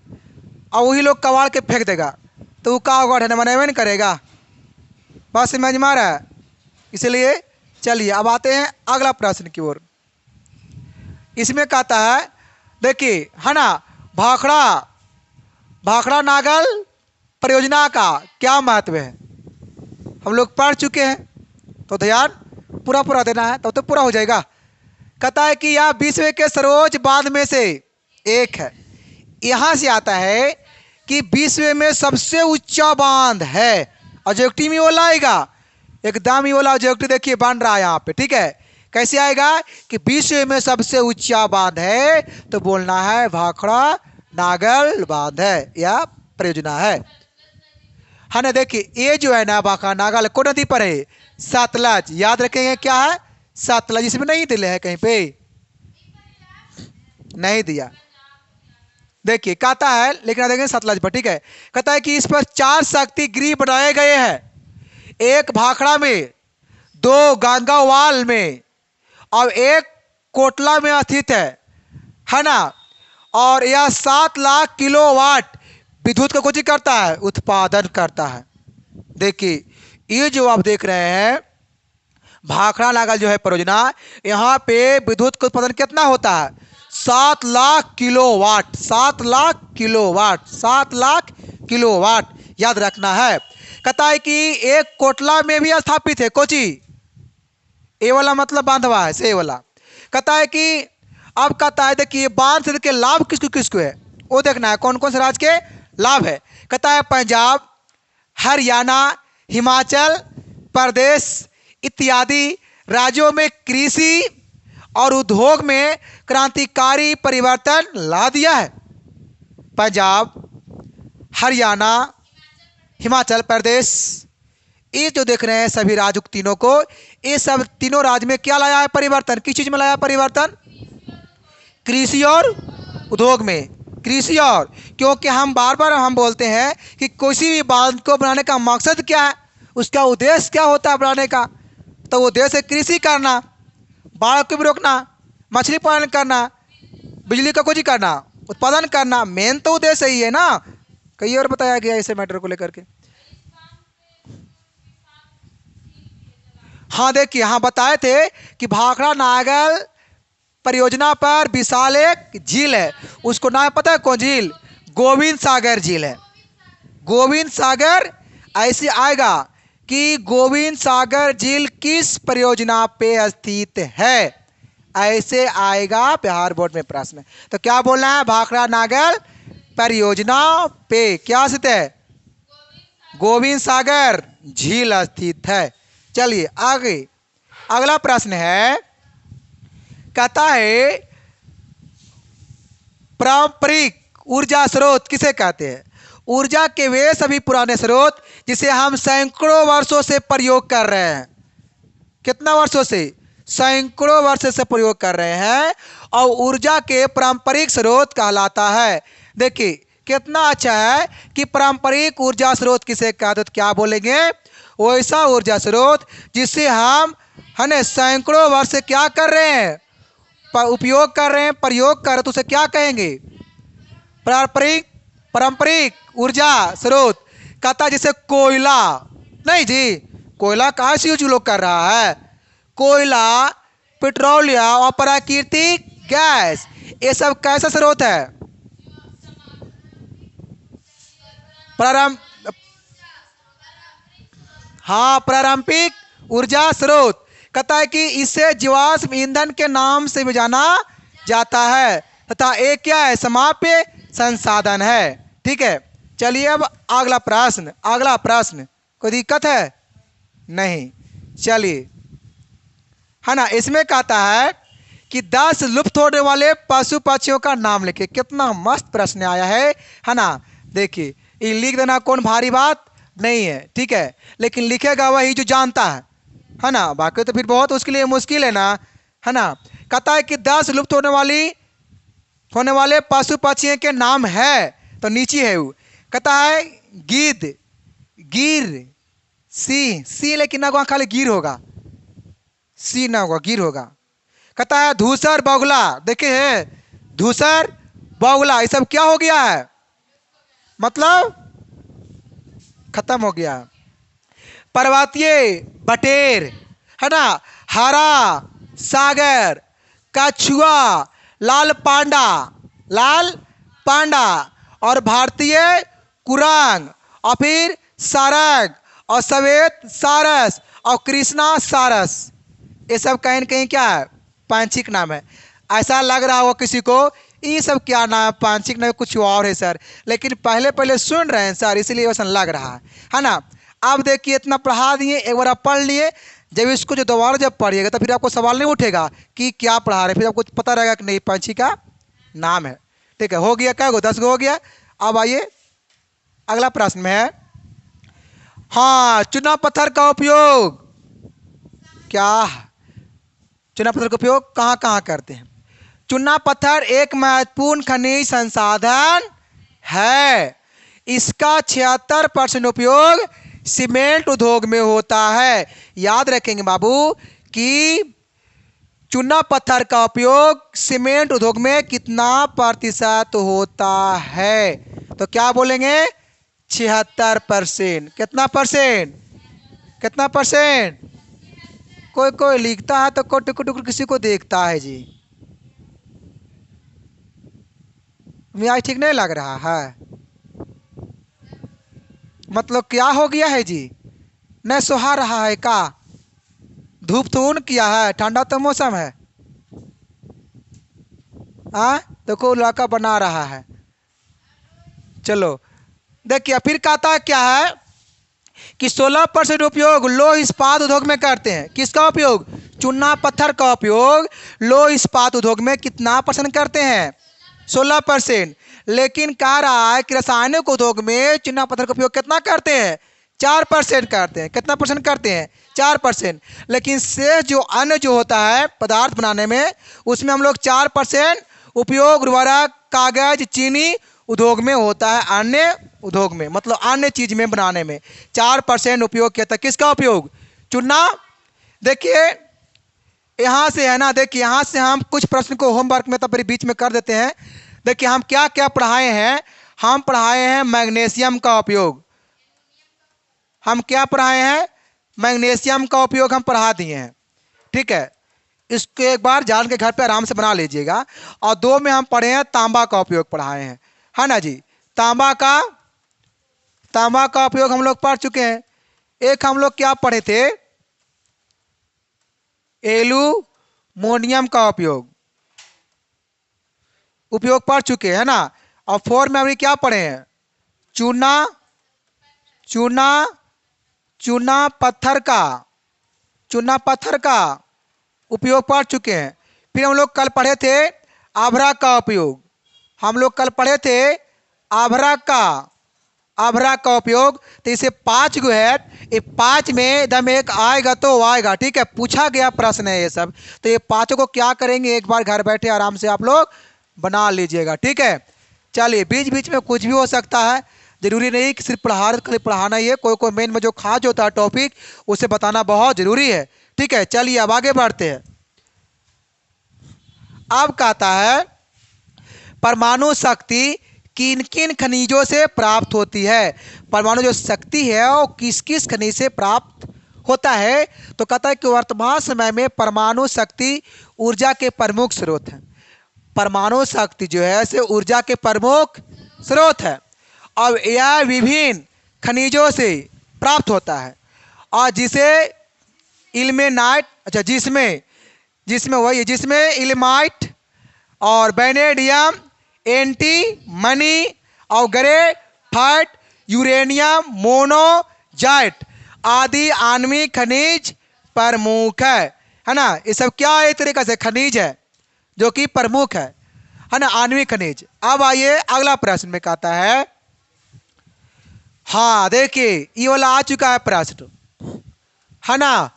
और वही लोग कबाड़ के फेंक देगा तो वो का होगा, ढहना बनावे नहीं करेगा। बात समझ में आ रहा है? इसलिए चलिए अब आते हैं अगला प्रश्न की ओर। इसमें कहता है, देखिए है ना, भाखड़ा नागल परियोजना का क्या महत्व है, हम लोग पढ़ चुके हैं, तो ध्यान पूरा देना है तो पूरा हो जाएगा। कहता है कि यह विश्व के सर्वोच्च बांध में से एक है। यहां से आता है कि विश्व में सबसे ऊंचा बांध है। ऑब्जेक्टिव में वो लाएगा, एकदम ही वाला ऑब्जेक्टिव देखिए बन रहा है यहाँ पे, ठीक है। कैसे आएगा कि विश्व में सबसे ऊंचा बांध है, तो बोलना है भाखड़ा नागल बांध है या परियोजना है ना। देखिए ये जो है ना भाखड़ा नागल कौन नदी पर है? सतलज। याद रखेंगे क्या है? सतलज। इसमें नहीं दिले है, कहीं पे नहीं दिया। देखिए कहता है, लेकिन देखेंगे सतलज पर, ठीक है। कहता है कि इस पर 4 शक्ति गृह बनाए गए हैं, एक भाखड़ा में, 2 गंगावाल में और 1 कोटला में स्थित है ना। और यह 7 लाख किलोवाट विद्युत का कुछ करता है, उत्पादन करता है। देखिए ये जो आप देख रहे हैं भाखड़ा नागल जो है परियोजना, यहाँ पे विद्युत का उत्पादन कितना होता है? 7 lakh kilowatt. 7 lakh kilowatt, 7 lakh kilowatt याद रखना है। कहता है कि एक कोटला में भी स्थापित है कोची, ए वाला मतलब बांधवा है से वाला। कहता है कि अब कहता है देखिए बांध से के लाभ किसको किसको है वो देखना है, कौन कौन से राज्य के लाभ है। कहता है पंजाब, हरियाणा, हिमाचल प्रदेश इत्यादि राज्यों में कृषि और उद्योग में क्रांतिकारी परिवर्तन ला दिया है। पंजाब, हरियाणा, हिमाचल प्रदेश, ये जो देख रहे हैं सभी राज्य तीनों को, ये सब तीनों राज्य में क्या लाया है परिवर्तन? किस चीज में लाया परिवर्तन? कृषि और उद्योग में। कृषि और, क्योंकि हम बार बार हम बोलते हैं कि किसी भी बांध को बनाने का मकसद क्या है, उसका उद्देश्य क्या होता है बनाने का? तो उद्देश्य है कृषि करना, बाढ़ को भी रोकना, मछली पालन करना, बिजली का कुछ करना, उत्पादन करना, मेन तो उद्देश्य ही है ना। कई और बताया गया इसे मैटर को लेकर के। हाँ देखिए, हाँ बताए थे कि भाखड़ा नागल परियोजना पर विशाल एक झील है, उसको नाम पता है कौन झील? गोविंद सागर झील है। गोविंद सागर ऐसे आएगा कि गोविंद सागर झील किस परियोजना पे स्थित है, ऐसे आएगा बिहार बोर्ड में प्रश्न। तो क्या बोलना है? भाखड़ा नागल परियोजना पे क्या स्थित है? गोविंद सागर झील स्थित है। चलिए आगे अगला प्रश्न है, कहता है पारंपरिक ऊर्जा स्रोत किसे कहते हैं? ऊर्जा के वे सभी पुराने स्रोत जिसे हम सैकड़ों वर्षों से प्रयोग कर रहे हैं। कितना वर्षों से? सैकड़ों वर्ष से प्रयोग कर रहे हैं, और ऊर्जा के पारंपरिक स्रोत कहलाता है। देखिए कितना अच्छा है कि पारंपरिक ऊर्जा स्रोत किसे कहते हैं? तो क्या बोलेंगे? वैसा ऊर्जा स्रोत जिसे हम है ना सैकड़ों वर्ष से क्या कर रहे हैं? उपयोग कर रहे हैं, प्रयोग कर रहे हैं, तो उसे क्या कहेंगे? पारंपरिक ऊर्जा स्रोत। कहता जिसे कोयला, नहीं जी, कोयला कहाँ से यूज लोग कर रहा है? कोयला, पेट्रोलियम और प्राकृतिक गैस, ये सब कैसा स्रोत है? पारंपरिक ऊर्जा स्रोत। कहता है कि इसे जीवाश्म ईंधन के नाम से भी जाना जाता है तथा एक क्या है? समाप्य संसाधन है। ठीक है, चलिए अब अगला प्रश्न। कोई दिक्कत है? नहीं। चलिए है ना, इसमें कहता है कि 10 लुप्त होने वाले पशु पक्षियों का नाम लिखे। कितना मस्त प्रश्न आया है ना। देखिए ये लिख देना कौन भारी बात नहीं है, ठीक है, लेकिन लिखेगा वही जो जानता है ना, बाकी तो फिर बहुत उसके लिए मुश्किल है ना। कहता है कि 10 लुप्त होने वाले पशु पक्षियों के नाम है, तो नीचे है वो। कहता है गिद्ध, गिर, सिंह, सिंह लेकिन ना खाली गिर होगा, सी ना होगा, गिर होगा। कहता है धूसर बगुला, देखे हैं धूसर बगुला, ये सब क्या हो गया है, मतलब खत्म हो गया। पर्वतीय बटेर, है ना, हरा सागर, कछुआ, लाल पांडा, लाल पांडा, और भारतीय कुरंग, और फिर सारंग, और सफेद सारस, और कृष्णा सारस, ये सब कहीं न कहीं क्या है, पांछिक नाम है। ऐसा लग रहा होगा किसी को ये सब क्या नाम है, पांछिक नाम कुछ और है सर, लेकिन पहले पहले सुन रहे हैं सर, इसलिए वैसा लग रहा है ना। अब देखिए इतना पढ़ा दिए, एक बार आप पढ़ लिए, जब इसको जो दोबारा जब पढ़िएगा तो फिर आपको सवाल नहीं उठेगा कि क्या पढ़ा रहे, फिर आपको पता रहेगा कि नहीं पंछी का नाम है। ठीक है, हो गया, क्या गो 10 गो हो गया। अब आइए अगला प्रश्न में है, हाँ चूना पत्थर का उपयोग क्या, चूना पत्थर का उपयोग कहाँ कहाँ करते हैं। चूना पत्थर एक महत्वपूर्ण खनिज संसाधन है, इसका 76% उपयोग सीमेंट उद्योग में होता है। याद रखेंगे बाबू कि चूना पत्थर का उपयोग सीमेंट उद्योग में कितना प्रतिशत होता है, तो क्या बोलेंगे 76%। कितना परसेंट, कितना परसेंट, कोई कोई लिखता है तो कोई टुकुर टुकुर किसी को देखता है जी, मुझे ठीक नहीं लग रहा है, मतलब क्या हो गया है जी, नहीं सुहा रहा है का, धूप तो ऊन किया है, ठंडा तो मौसम है, देखो लड़का बना रहा है। चलो देखिए फिर कहता है क्या है कि 16% उपयोग लौह इस्पात उद्योग में करते हैं। किसका उपयोग, चूना पत्थर का उपयोग लौह इस्पात उद्योग में कितना परसेंट करते हैं, 16%। लेकिन कह रहा है कि रासायनिक उद्योग में चूना पत्थर का उपयोग कितना करते हैं, 4% करते हैं। कितना परसेंट करते हैं, 4%। लेकिन से जो अन्य जो होता है पदार्थ बनाने में, उसमें हम लोग 4% उपयोग उर्वरक, कागज, चीनी उद्योग में होता है, अन्य उद्योग में मतलब अन्य चीज में बनाने में 4% उपयोग किया था। किसका उपयोग, चूना। देखिए यहाँ से है ना, देखिए यहाँ से हम कुछ प्रश्न को होमवर्क में तब बीच में कर देते हैं। देखिए हम क्या क्या पढ़ाए हैं, हम पढ़ाए हैं मैग्नीशियम का उपयोग, हम क्या पढ़ाए हैं, मैग्नीशियम का उपयोग हम पढ़ा दिए हैं। ठीक है, इसको एक बार जान के घर पे आराम से बना लीजिएगा। और 2 में हम पढ़े हैं तांबा का उपयोग पढ़ाए हैं, है ना जी, तांबा का उपयोग हम लोग पढ़ चुके हैं। एक हम लोग क्या पढ़े थे, एल्यूमिनियम का उपयोग पढ़ चुके हैं ना। और 4 में अभी क्या पढ़े हैं, चूना पत्थर का उपयोग पढ़ चुके हैं। फिर हम लोग कल पढ़े थे आभरा का उपयोग, हम लोग कल पढ़े थे आभरा का उपयोग। तो इसे 5 गो है, ये 5 में एकदम एक आएगा तो आएगा। ठीक है, पूछा गया प्रश्न है ये सब, तो ये 5 को क्या करेंगे एक बार घर बैठे आराम से आप लोग बना लीजिएगा। ठीक है, चलिए बीच बीच में कुछ भी हो सकता है, जरूरी नहीं कि सिर्फ पढ़ाना ही है, कोई कोई मेन में जो खास होता है टॉपिक उसे बताना बहुत जरूरी है। ठीक है, चलिए अब आगे बढ़ते हैं। अब कहता है परमाणु शक्ति किन किन खनिजों से प्राप्त होती है, परमाणु जो शक्ति है वो किस किस खनिज से प्राप्त होता है। तो कहता है कि वर्तमान समय में परमाणु शक्ति ऊर्जा के प्रमुख स्रोत हैं। परमाणु शक्ति जो है से ऊर्जा के प्रमुख स्रोत है, और यह विभिन्न खनिजों से प्राप्त होता है, और जिसे इल्मेनाइट, अच्छा जिसमें इल्माइट और वैनेडियम, एंटीमनी और ग्रेफाइट, यूरेनियम, मोनोजाइट आदि आणविक खनिज प्रमुख है ना। ये सब क्या है, एक तरीके से खनिज है जो कि प्रमुख है ना, आणविक खनिज। अब आइए अगला प्रश्न में कहता है, हाँ देखिए ये वाला आ चुका है प्रश्न, है ना।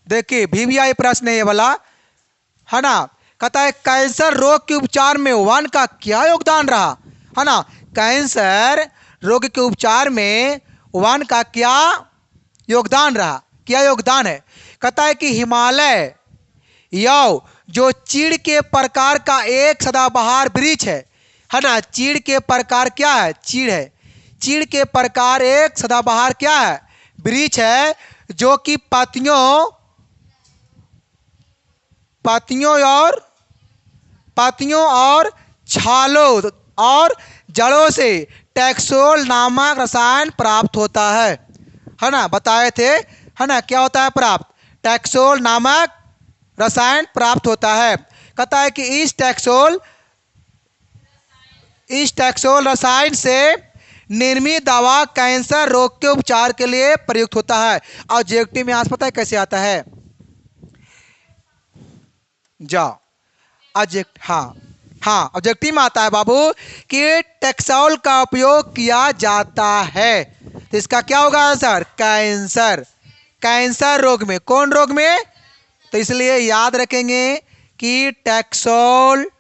देखिए VVI प्रश्न है ये वाला, है ना। कहता है कैंसर रोग के उपचार में वन का क्या योगदान रहा, है ना। कैंसर रोग के उपचार में वन का क्या योगदान रहा, क्या योगदान है। कहता है कि हिमालय, यव, जो चीड़ के प्रकार का एक सदाबहार वृक्ष है ना। चीड़ के प्रकार क्या है? चीड़ है। चीड़ के प्रकार एक सदाबहार क्या है? वृक्ष है, जो कि पत्तियों और छालों और जड़ों से टैक्सोल नामक रसायन प्राप्त होता है ना। बताए थे है ना, क्या होता है प्राप्त? टैक्सोल नामक रसायन प्राप्त होता है। कहता है कि इस टैक्सोल रसायन से निर्मित दवा कैंसर रोग के उपचार के लिए प्रयुक्त होता है। ऑब्जेक्टिव में आज पता है कैसे आता है? जाओ हाँ ऑब्जेक्टिव में आता है बाबू कि टैक्सोल का उपयोग किया जाता है। तो इसका क्या होगा आंसर? कैंसर रोग में। कौन रोग में? तो इसलिए याद रखेंगे कि टैक्सोल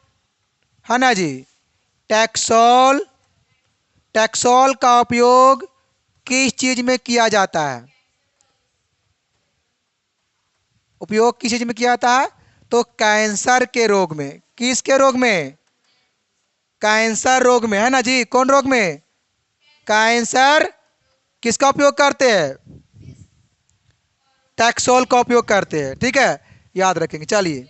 है ना जी, टैक्सोल का उपयोग किस चीज में किया जाता है? उपयोग किस चीज में किया जाता है? तो कैंसर के रोग में। किसके रोग में? कैंसर रोग में, है ना जी। कौन रोग में? कैंसर। किसका उपयोग करते हैं? टैक्सोल का उपयोग करते हैं। ठीक है, याद रखेंगे। चलिए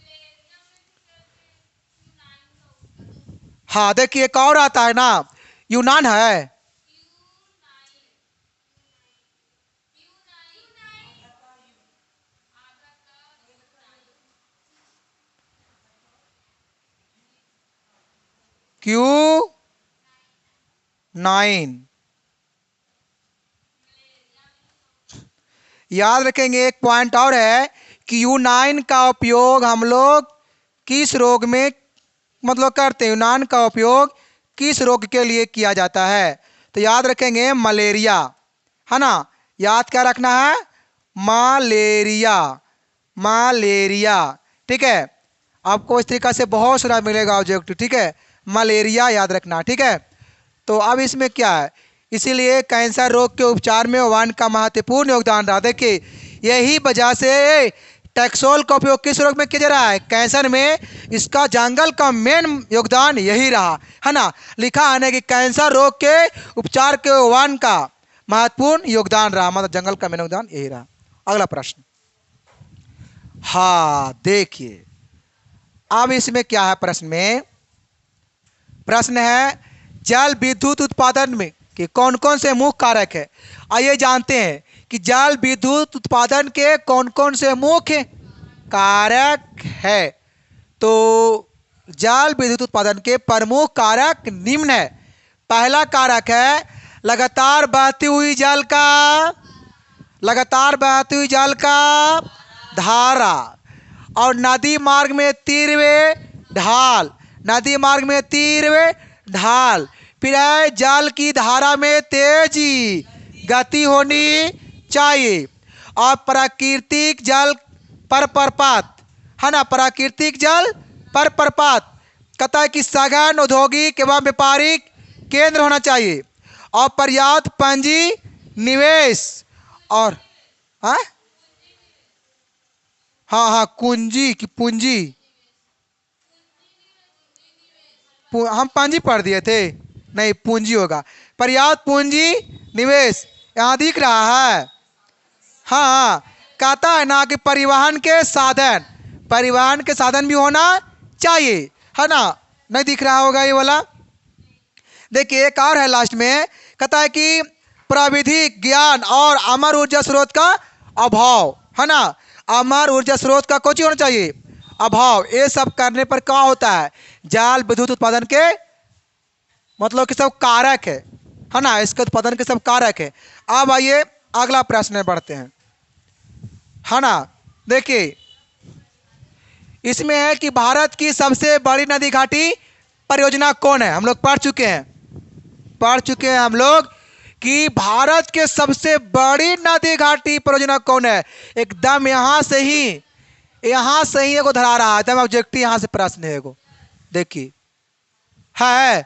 हाँ देखिए, एक और आता है ना, यूनान है। Q9। याद रखेंगे, एक पॉइंट और है कि यूनाइन का उपयोग हम लोग किस रोग में मतलब करते हैं? यूनान का उपयोग किस रोग के लिए किया जाता है? तो याद रखेंगे मलेरिया, है ना। याद क्या रखना है? मलेरिया। ठीक है, आपको इस तरीका से बहुत सारा मिलेगा ऑब्जेक्टिव। ठीक है, मलेरिया याद रखना। ठीक है, तो अब इसमें क्या है? इसीलिए कैंसर रोग के उपचार में वन का महत्वपूर्ण योगदान रहा। देखिए, यही वजह से टैक्सोल का उपयोग किस रोग में किया जा रहा है? कैंसर में। इसका जंगल का मेन योगदान यही रहा, है ना। लिखा है ना कि कैंसर रोग के उपचार के वन का महत्वपूर्ण योगदान रहा, मतलब जंगल का मेन योगदान यही रहा। अगला प्रश्न, हाँ देखिए अब इसमें क्या है? प्रश्न है जल विद्युत उत्पादन में कि कौन कौन से मुख्य कारक है। आइए जानते हैं कि जल विद्युत उत्पादन के कौन कौन से मुख्य कारक है। तो जल विद्युत उत्पादन के प्रमुख कारक निम्न है। पहला कारक है लगातार बहती हुई जल का धारा और नदी मार्ग में तीव्र ढाल। फिर है जल की धारा में तेजी गति होनी चाहिए और प्राकृतिक जल पर प्रपात, है ना। प्राकृतिक जल पर प्रपात। कहता है कि सघन औद्योगिक एवं व्यापारिक केंद्र होना चाहिए और पर्याप्त पूंजी निवेश और पूंजी हम पूंजी पढ़ दिए थे, नहीं पूंजी होगा। पर्याप्त पूंजी निवेश यहाँ दिख रहा है। हाँ, कहता है ना कि परिवहन के साधन भी होना चाहिए, है ना। नहीं दिख रहा होगा ये वाला। देखिए एक और है लास्ट में, कहता है कि प्राविधिक ज्ञान और अमर ऊर्जा स्रोत का अभाव, है ना। अमर ऊर्जा स्रोत का कुछ होना चाहिए अभाव। ये सब करने पर क्या होता है? जल विद्युत उत्पादन के मतलब कि सब कारक है ना। इसके उत्पादन के सब कारक है। अब आइए अगला प्रश्न में बढ़ते हैं, है ना। देखिए इसमें है कि भारत की सबसे बड़ी नदी घाटी परियोजना कौन है? हम लोग पढ़ चुके हैं हम लोग कि भारत के सबसे बड़ी नदी घाटी परियोजना कौन है। एकदम यहाँ से ही एगो धरा रहा है, एकदम ऑब्जेक्टिव यहाँ से प्रश्न है एगो। देखिए है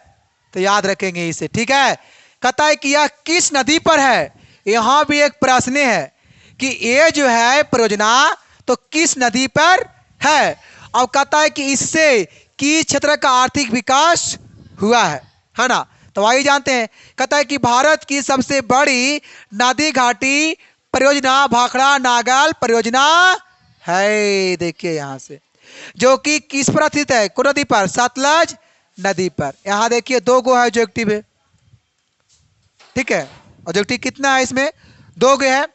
तो याद रखेंगे इसे। ठीक है, कहता है कि यह किस नदी पर है। यहाँ भी एक प्रश्न है कि ये जो है परियोजना तो किस नदी पर है। अब कहता है कि इससे किस क्षेत्र का आर्थिक विकास हुआ है ना। तो आइए जानते हैं। कहता है कि भारत की सबसे बड़ी नदी घाटी परियोजना भाखड़ा नागल परियोजना है। देखिए यहाँ से, जो कि किस पर स्थित है, कौन नदी पर, सतलज नदी पर। यहाँ देखिए दो गो है ऑब्जेक्टिव है, ठीक है। ऑब्जेक्टिव कितना है इसमें, दो गो है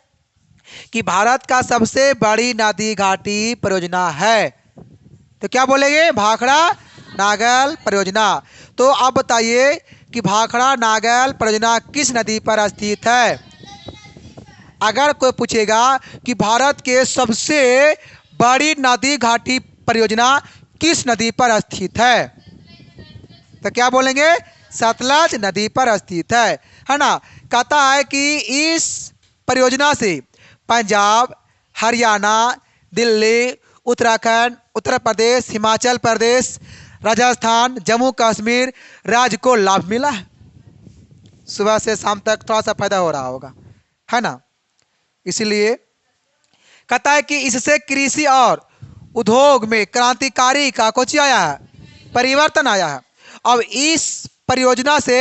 कि भारत का सबसे बड़ी नदी घाटी परियोजना है। तो क्या बोलेंगे, भाखड़ा नागल परियोजना। तो आप बताइए कि भाखड़ा नागल परियोजना किस नदी पर स्थित है। अगर कोई पूछेगा कि भारत के सबसे बड़ी नदी घाटी परियोजना किस नदी पर स्थित है, तो क्या बोलेंगे, सतलज नदी पर स्थित है ना। कहता है कि इस परियोजना से पंजाब, हरियाणा, दिल्ली, उत्तराखंड, उत्तर प्रदेश, हिमाचल प्रदेश, राजस्थान, जम्मू कश्मीर राज्य को लाभ मिला है। सुबह से शाम तक थोड़ा सा फायदा हो रहा होगा, है ना। इसलिए कहता है कि इससे कृषि और उद्योग में क्रांतिकारी का कुछ आया है, परिवर्तन आया है। अब इस परियोजना से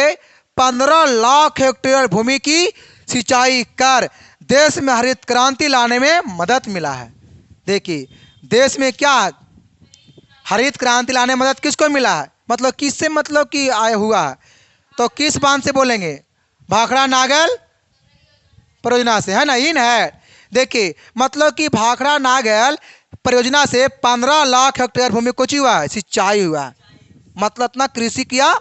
15 लाख हेक्टेयर भूमि की सिंचाई कर देश में हरित क्रांति लाने में मदद मिला है। देखिए देश में क्या हरित क्रांति लाने में मदद किसको मिला है, मतलब किससे, मतलब कि आया हुआ है। तो किस बांध से बोलेंगे, भाखड़ा नागल परियोजना से, है ना, इन है। देखिए मतलब कि भाखड़ा नागल परियोजना से 15 लाख हेक्टेयर भूमि कुछ हुआ है, सिंचाई हुआ है, मतलब इतना कृषि किया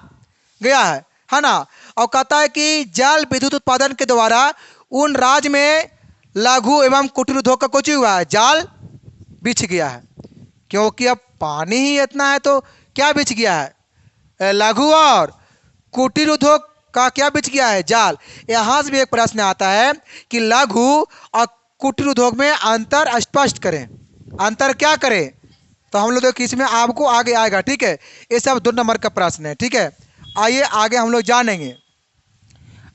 गया है ना। और कहता है कि जल विद्युत उत्पादन के द्वारा उन राज्य में लघु एवं कुटीर उद्योग का कुछ हुआ है, जाल बिछ गया है। क्योंकि अब पानी ही इतना है तो क्या बिछ गया है, लघु और कुटीर उद्योग का क्या बिछ गया है, जाल। यहाँ से भी एक प्रश्न आता है कि लघु और कुटीर उद्योग में अंतर स्पष्ट करें, अंतर क्या करें। तो हम लोग देखिए इसमें आपको आगे आएगा, ठीक है। ये सब 2 नंबर का प्रश्न है, ठीक है। आइए आगे हम लोग जानेंगे।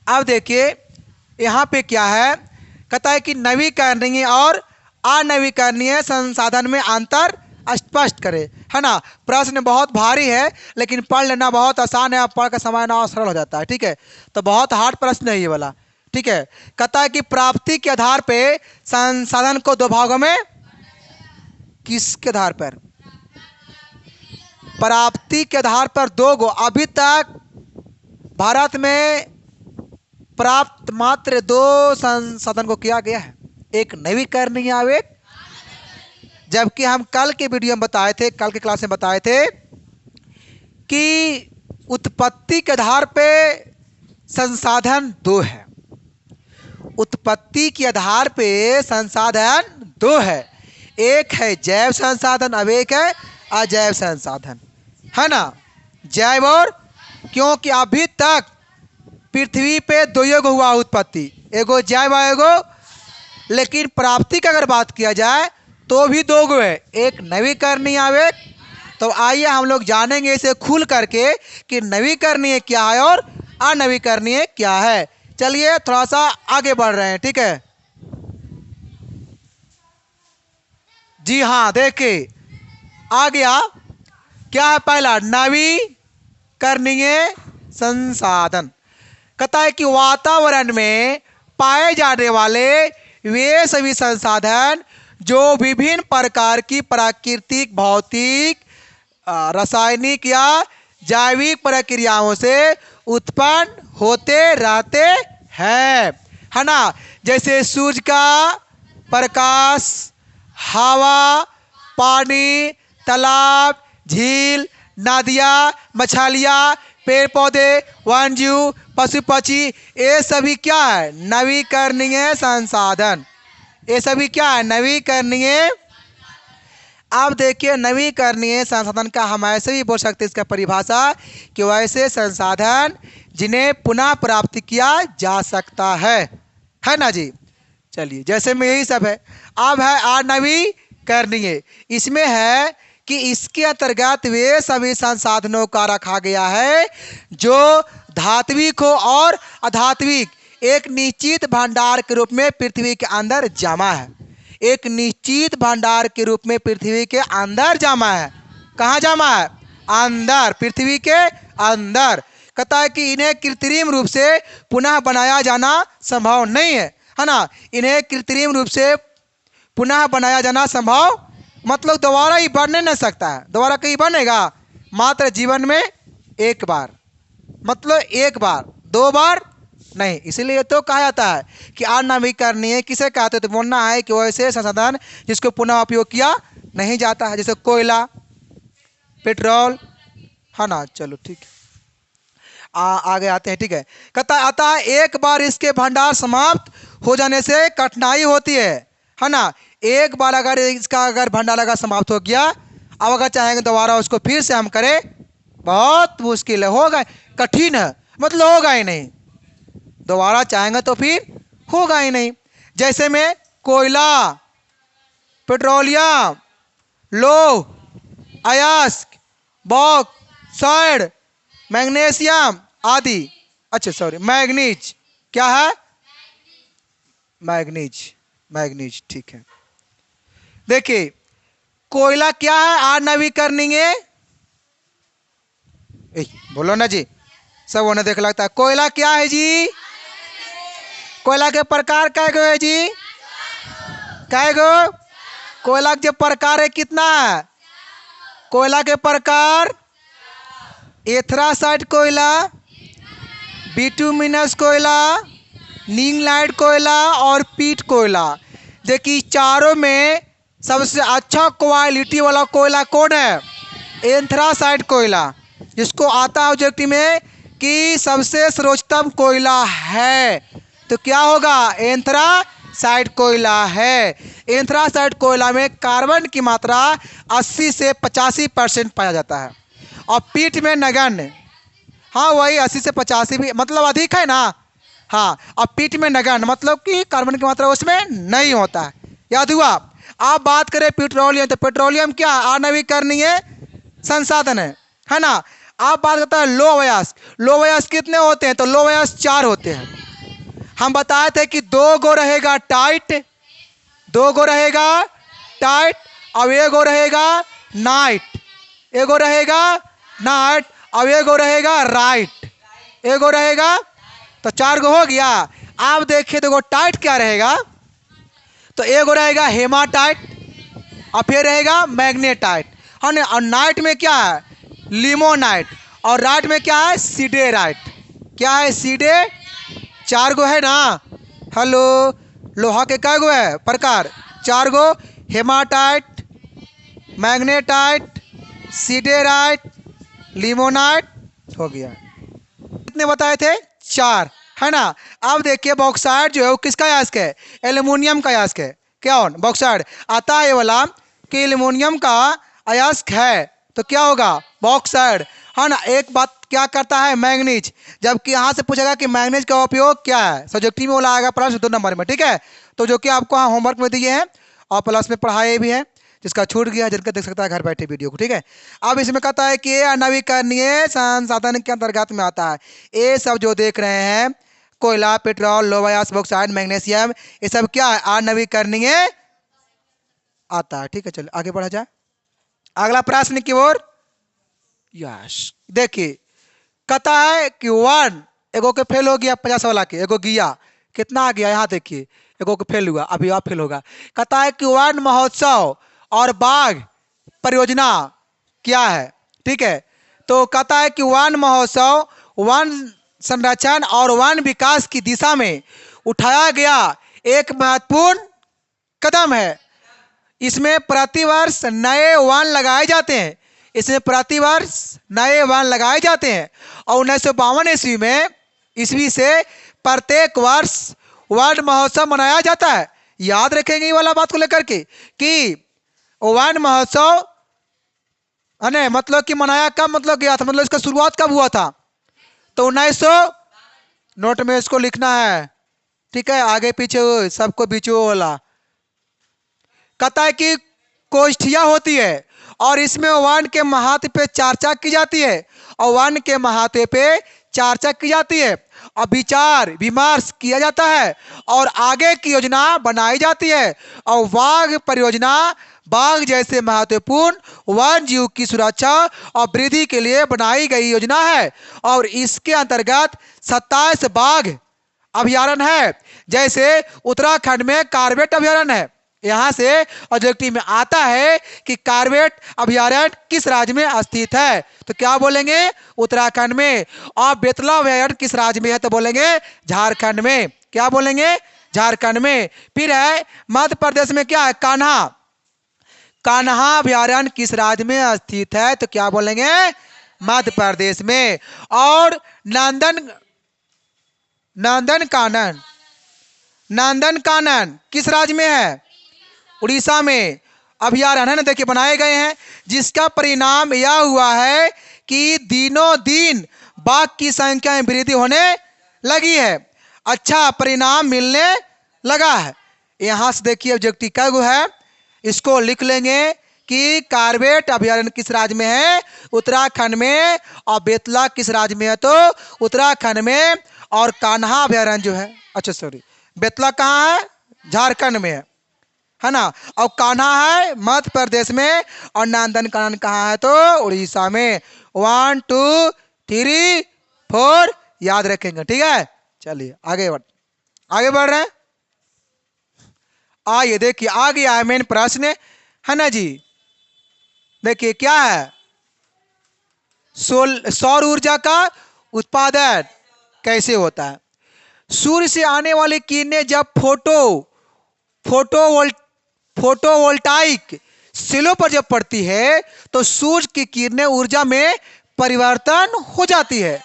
अब देखिए यहाँ पे क्या है, कहता है कि नवीकरणीय और अनवीकरणीय संसाधन में अंतर स्पष्ट करें, है ना। प्रश्न बहुत भारी है लेकिन पढ़ लेना बहुत आसान है, पढ़ कर समझना सरल हो जाता है, ठीक है। तो बहुत हार्ड प्रश्न है ये वाला, ठीक है। कहता है कि प्राप्ति के आधार पे संसाधन को 2 भागों में, किसके आधार पर, प्राप्ति के आधार पर 2 गो। अभी तक भारत में प्राप्त मात्र 2 संसाधन को किया गया है, एक नवीकरणीय और एक, जबकि हम कल के वीडियो में बताए थे, कल के क्लास में बताए थे कि उत्पत्ति के आधार पे संसाधन 2 है, उत्पत्ति के आधार पे संसाधन 2 है। एक है जैव संसाधन, अब एक है अजैव संसाधन, है ना, जैव और, क्योंकि अभी तक पृथ्वी पे 2 युग हुआ उत्पत्ति, एगो जैव एगो, लेकिन प्राप्ति की अगर बात किया जाए तो भी 2 गो है, एक नवीकरणीय एक। तो आइए हम लोग जानेंगे इसे खुल करके कि नवीकरणीय क्या है और अनवीकरणीय क्या है। चलिए थोड़ा सा आगे बढ़ रहे हैं, ठीक है जी। हाँ देखिए आ गया, क्या है पहला, नवीकरणीय संसाधन। कहता है कि वातावरण में पाए जाने वाले वे सभी संसाधन जो विभिन्न प्रकार की प्राकृतिक, भौतिक, रासायनिक या जैविक प्रक्रियाओं से उत्पन्न होते रहते हैं, है ना। जैसे सूरज का प्रकाश, हवा, पानी, तालाब, झील, नदियाँ, मछलियाँ, पेड़ पौधे, वन्यजीव, पशु पक्षी, ये सभी क्या है, नवीकरणीय संसाधन। ये सभी क्या है, नवीकरणीय। अब देखिए नवीकरणीय संसाधन का हम ऐसे भी बोल सकते हैं इसका परिभाषा कि वैसे संसाधन जिन्हें पुनः प्राप्त किया जा सकता है ना जी। चलिए जैसे में यही सब है। अब है अनवीकरणीय, इसमें है कि इसके अंतर्गत वे सभी संसाधनों का रखा गया है जो धात्विक हो और अधात्विक एक निश्चित भंडार के रूप में पृथ्वी के अंदर जमा है। एक निश्चित भंडार के रूप में पृथ्वी के अंदर जमा है। कहाँ जमा है? अंदर, पृथ्वी के अंदर। कहता है कि इन्हें कृत्रिम रूप से पुनः बनाया जाना संभव नहीं है ना। इन्हें कृत्रिम रूप से पुनः बनाया जाना संभव मतलब दोबारा ही बन नहीं सकता है। दोबारा कहीं बनेगा? मात्र जीवन में एक बार, मतलब एक बार, 2 बार नहीं। इसीलिए तो कहा जाता है कि अनवीकरणीय किसे कहते हैं? तो बोलना है कि वैसे संसाधन जिसको पुनः उपयोग किया नहीं जाता है, जैसे कोयला, पेट्रोल, है ना। चलो ठीक है, आगे आते हैं। ठीक है, कहता आता है एक बार इसके भंडार समाप्त हो जाने से कठिनाई होती है ना। एक बार अगर इसका भंडार अगर समाप्त हो गया, अब अगर चाहेंगे दोबारा उसको फिर से हम करें, बहुत मुश्किल है, होगा, कठिन है, मतलब होगा ही नहीं। दोबारा चाहेंगे तो फिर होगा ही नहीं। जैसे में कोयला, पेट्रोलियम, लोह, अयस्क, बॉक्साइड, मैग्नीशियम आदि। अच्छा सॉरी, मैग्नीज। क्या है? मैग्नीज, मैग्नीज, ठीक है। देखिए कोयला क्या है? अनवीकरणीय, बोलो ना जी, सब उन्हें देख लगता है। कोयला क्या है जी? कोयला के प्रकार कै गो है जी? कै गो? कोयला के प्रकार है कितना है? कोयला के प्रकार एथरासाइट कोयला, बिटुमिनस कोयला, लिग्नाइट कोयला और पीट कोयला। देखिए चारों में सबसे अच्छा क्वालिटी वाला कोयला कौन है? एंथ्रासाइट कोयला, जिसको आता है ऑब्जेक्टिव में कि सबसे सर्वोत्तम कोयला है। तो क्या होगा? एंथ्रासाइट कोयला है। एंथ्रासाइट कोयला में कार्बन की मात्रा 80 से 85% पाया जाता है और पीट में नगण्य, हाँ वही 80 से 85 भी मतलब अधिक है ना। हाँ, अब पीट में नगण्य मतलब कि कार्बन की मात्रा उसमें नहीं होता है। याद हुआ? आप बात करें पेट्रोलियम, तो पेट्रोलियम क्या? अनवीकरणीय संसाधन है ना। आप बात करते हैं लो अयस्क, लो अयस्क कितने होते हैं? तो लो अयस्क 4 होते हैं। हम बताए थे कि 2 गो रहेगा टाइट, 2 गो रहेगा टाइट, अब 1 गो रहेगा नाइट, 1 गो रहेगा नाइट, अब 1 गो रहेगा राइट, 1 गो रहेगा, तो 4 गो हो गया। आप देखिए देखो टाइट क्या रहेगा? तो 1 गो रहेगा हेमाटाइट और फिर रहेगा मैग्नेटाइट, है ना। और नाइट में क्या है? लिमोनाइट, और राइट में क्या है? सीडेराइट। क्या है? सीडे। 4 गो है ना। हेलो, लोहा के क्या गो है प्रकार? 4 गो, हेमाटाइट, मैग्नेटाइट, सीडेराइट, लिमोनाइट, हो गया। कितने बताए थे? 4, है ना। अब देखिए बॉक्साइड जो है वो किसका अयस्क है? एल्युमिनियम का अयस्क है। क्या हो? बॉक्साइड आता है ये वाला कि एल्युमिनियम का अयस्क है, तो क्या होगा? बॉक्साइड, है ना। एक बात क्या करता है? मैंगनीज। जबकि यहाँ से पूछेगा कि मैंगनीज का उपयोग क्या है, सब्जेक्टिव में बोला आएगा प्लस 2 नंबर में, ठीक है। तो जो कि आपको यहाँ होमवर्क में दिए हैं और प्लस में पढ़ाए भी हैं, जिसका छूट गया जिनका देख सकता है घर बैठे वीडियो को, ठीक है। अब इसमें कहता है कि ये अनवीकरणीय संसाधन के अंतर्गत में आता है। ये सब जो देख रहे हैं, कोयला, पेट्रोल, लोहा अयस्क, बॉक्साइड, मैग्नीशियम, ये सब क्या है? अनवीकरणीय आता है, ठीक है। चलो आगे बढ़ा जाए अगला प्रश्न की ओर। यस, देखिए कहता है कि 1 एगो के फेल हो गया, 50 वाला के एगो गया, कितना आ गया? यहाँ देखिए एगो के फेल हुआ, अभी आप फेल होगा। कहता है कि वन महोत्सव और बाघ परियोजना क्या है, ठीक है। तो कहता है कि वन महोत्सव वन संरक्षण और वन विकास की दिशा में उठाया गया एक महत्वपूर्ण कदम है। इसमें प्रतिवर्ष नए वन लगाए जाते हैं, इसमें प्रतिवर्ष नए वन लगाए जाते हैं और 1952 ईस्वी से प्रत्येक वर्ष वन महोत्सव मनाया जाता है। याद रखेंगे ये वाला बात को लेकर के कि वन महोत्सव है ना, मतलब कि मनाया कब, मतलब गया था, मतलब इसका शुरुआत कब हुआ था? तो 1900, नोट में इसको लिखना है, ठीक है, आगे पीछे सबको बीचो वाला। कहता है कि गोष्ठियां होती है और इसमें वन के महत्व पे चर्चा की जाती है और वन के महत्व पे चर्चा की जाती है और विचार विमर्श किया जाता है और आगे की योजना बनाई जाती है। और बाघ परियोजना बाघ जैसे महत्वपूर्ण वन जीव की सुरक्षा और वृद्धि के लिए बनाई गई योजना है। और इसके अंतर्गत 27 बाघ अभयारण्य है। जैसे उत्तराखंड में कार्बेट अभयारण्य है। यहां से ऑब्जेक्टिव में आता है कि कार्बेट अभयारण्य किस राज्य में स्थित है, तो क्या बोलेंगे उत्तराखंड में। और बेतला अभयारण्य किस राज्य में है, तो बोलेंगे झारखंड में। क्या बोलेंगे झारखंड में। फिर है मध्य प्रदेश में क्या है कान्हा, कान्हा अभयारण्य किस राज्य में स्थित है, तो क्या बोलेंगे मध्य प्रदेश में। और नंदन कानन किस राज्य में है, उड़ीसा में अभयारण्य देखिए बनाए गए हैं, जिसका परिणाम यह हुआ है कि दिनों दिन बाघ की संख्या में वृद्धि होने लगी है, अच्छा परिणाम मिलने लगा है। यहां से देखिए ऑब्जेक्टिव क्या है, इसको लिख लेंगे कि कार्बेट अभयारण्य किस राज्य में है, उत्तराखंड में। और बेतला किस राज्य में है, तो उत्तराखंड में। और कान्हा अभयारण्य जो है, अच्छा सॉरी, बेतला कहाँ है, झारखंड में है ना। और कान्हा है मध्य प्रदेश में। और नंदन कानन कहाँ है, तो उड़ीसा में। 1 2 3 4 याद रखेंगे, ठीक है। चलिए आगे बढ़ रहे हैं। आइए देखिए आ गया है मेन प्रश्न, है ना जी। देखिए क्या है, सौर ऊर्जा का उत्पादन कैसे होता है। सूर्य से आने वाली किरणें जब फोटोवोल्टाइक सेलों पर जब पड़ती है तो सूर्य की किरणें ऊर्जा में परिवर्तन हो जाती है,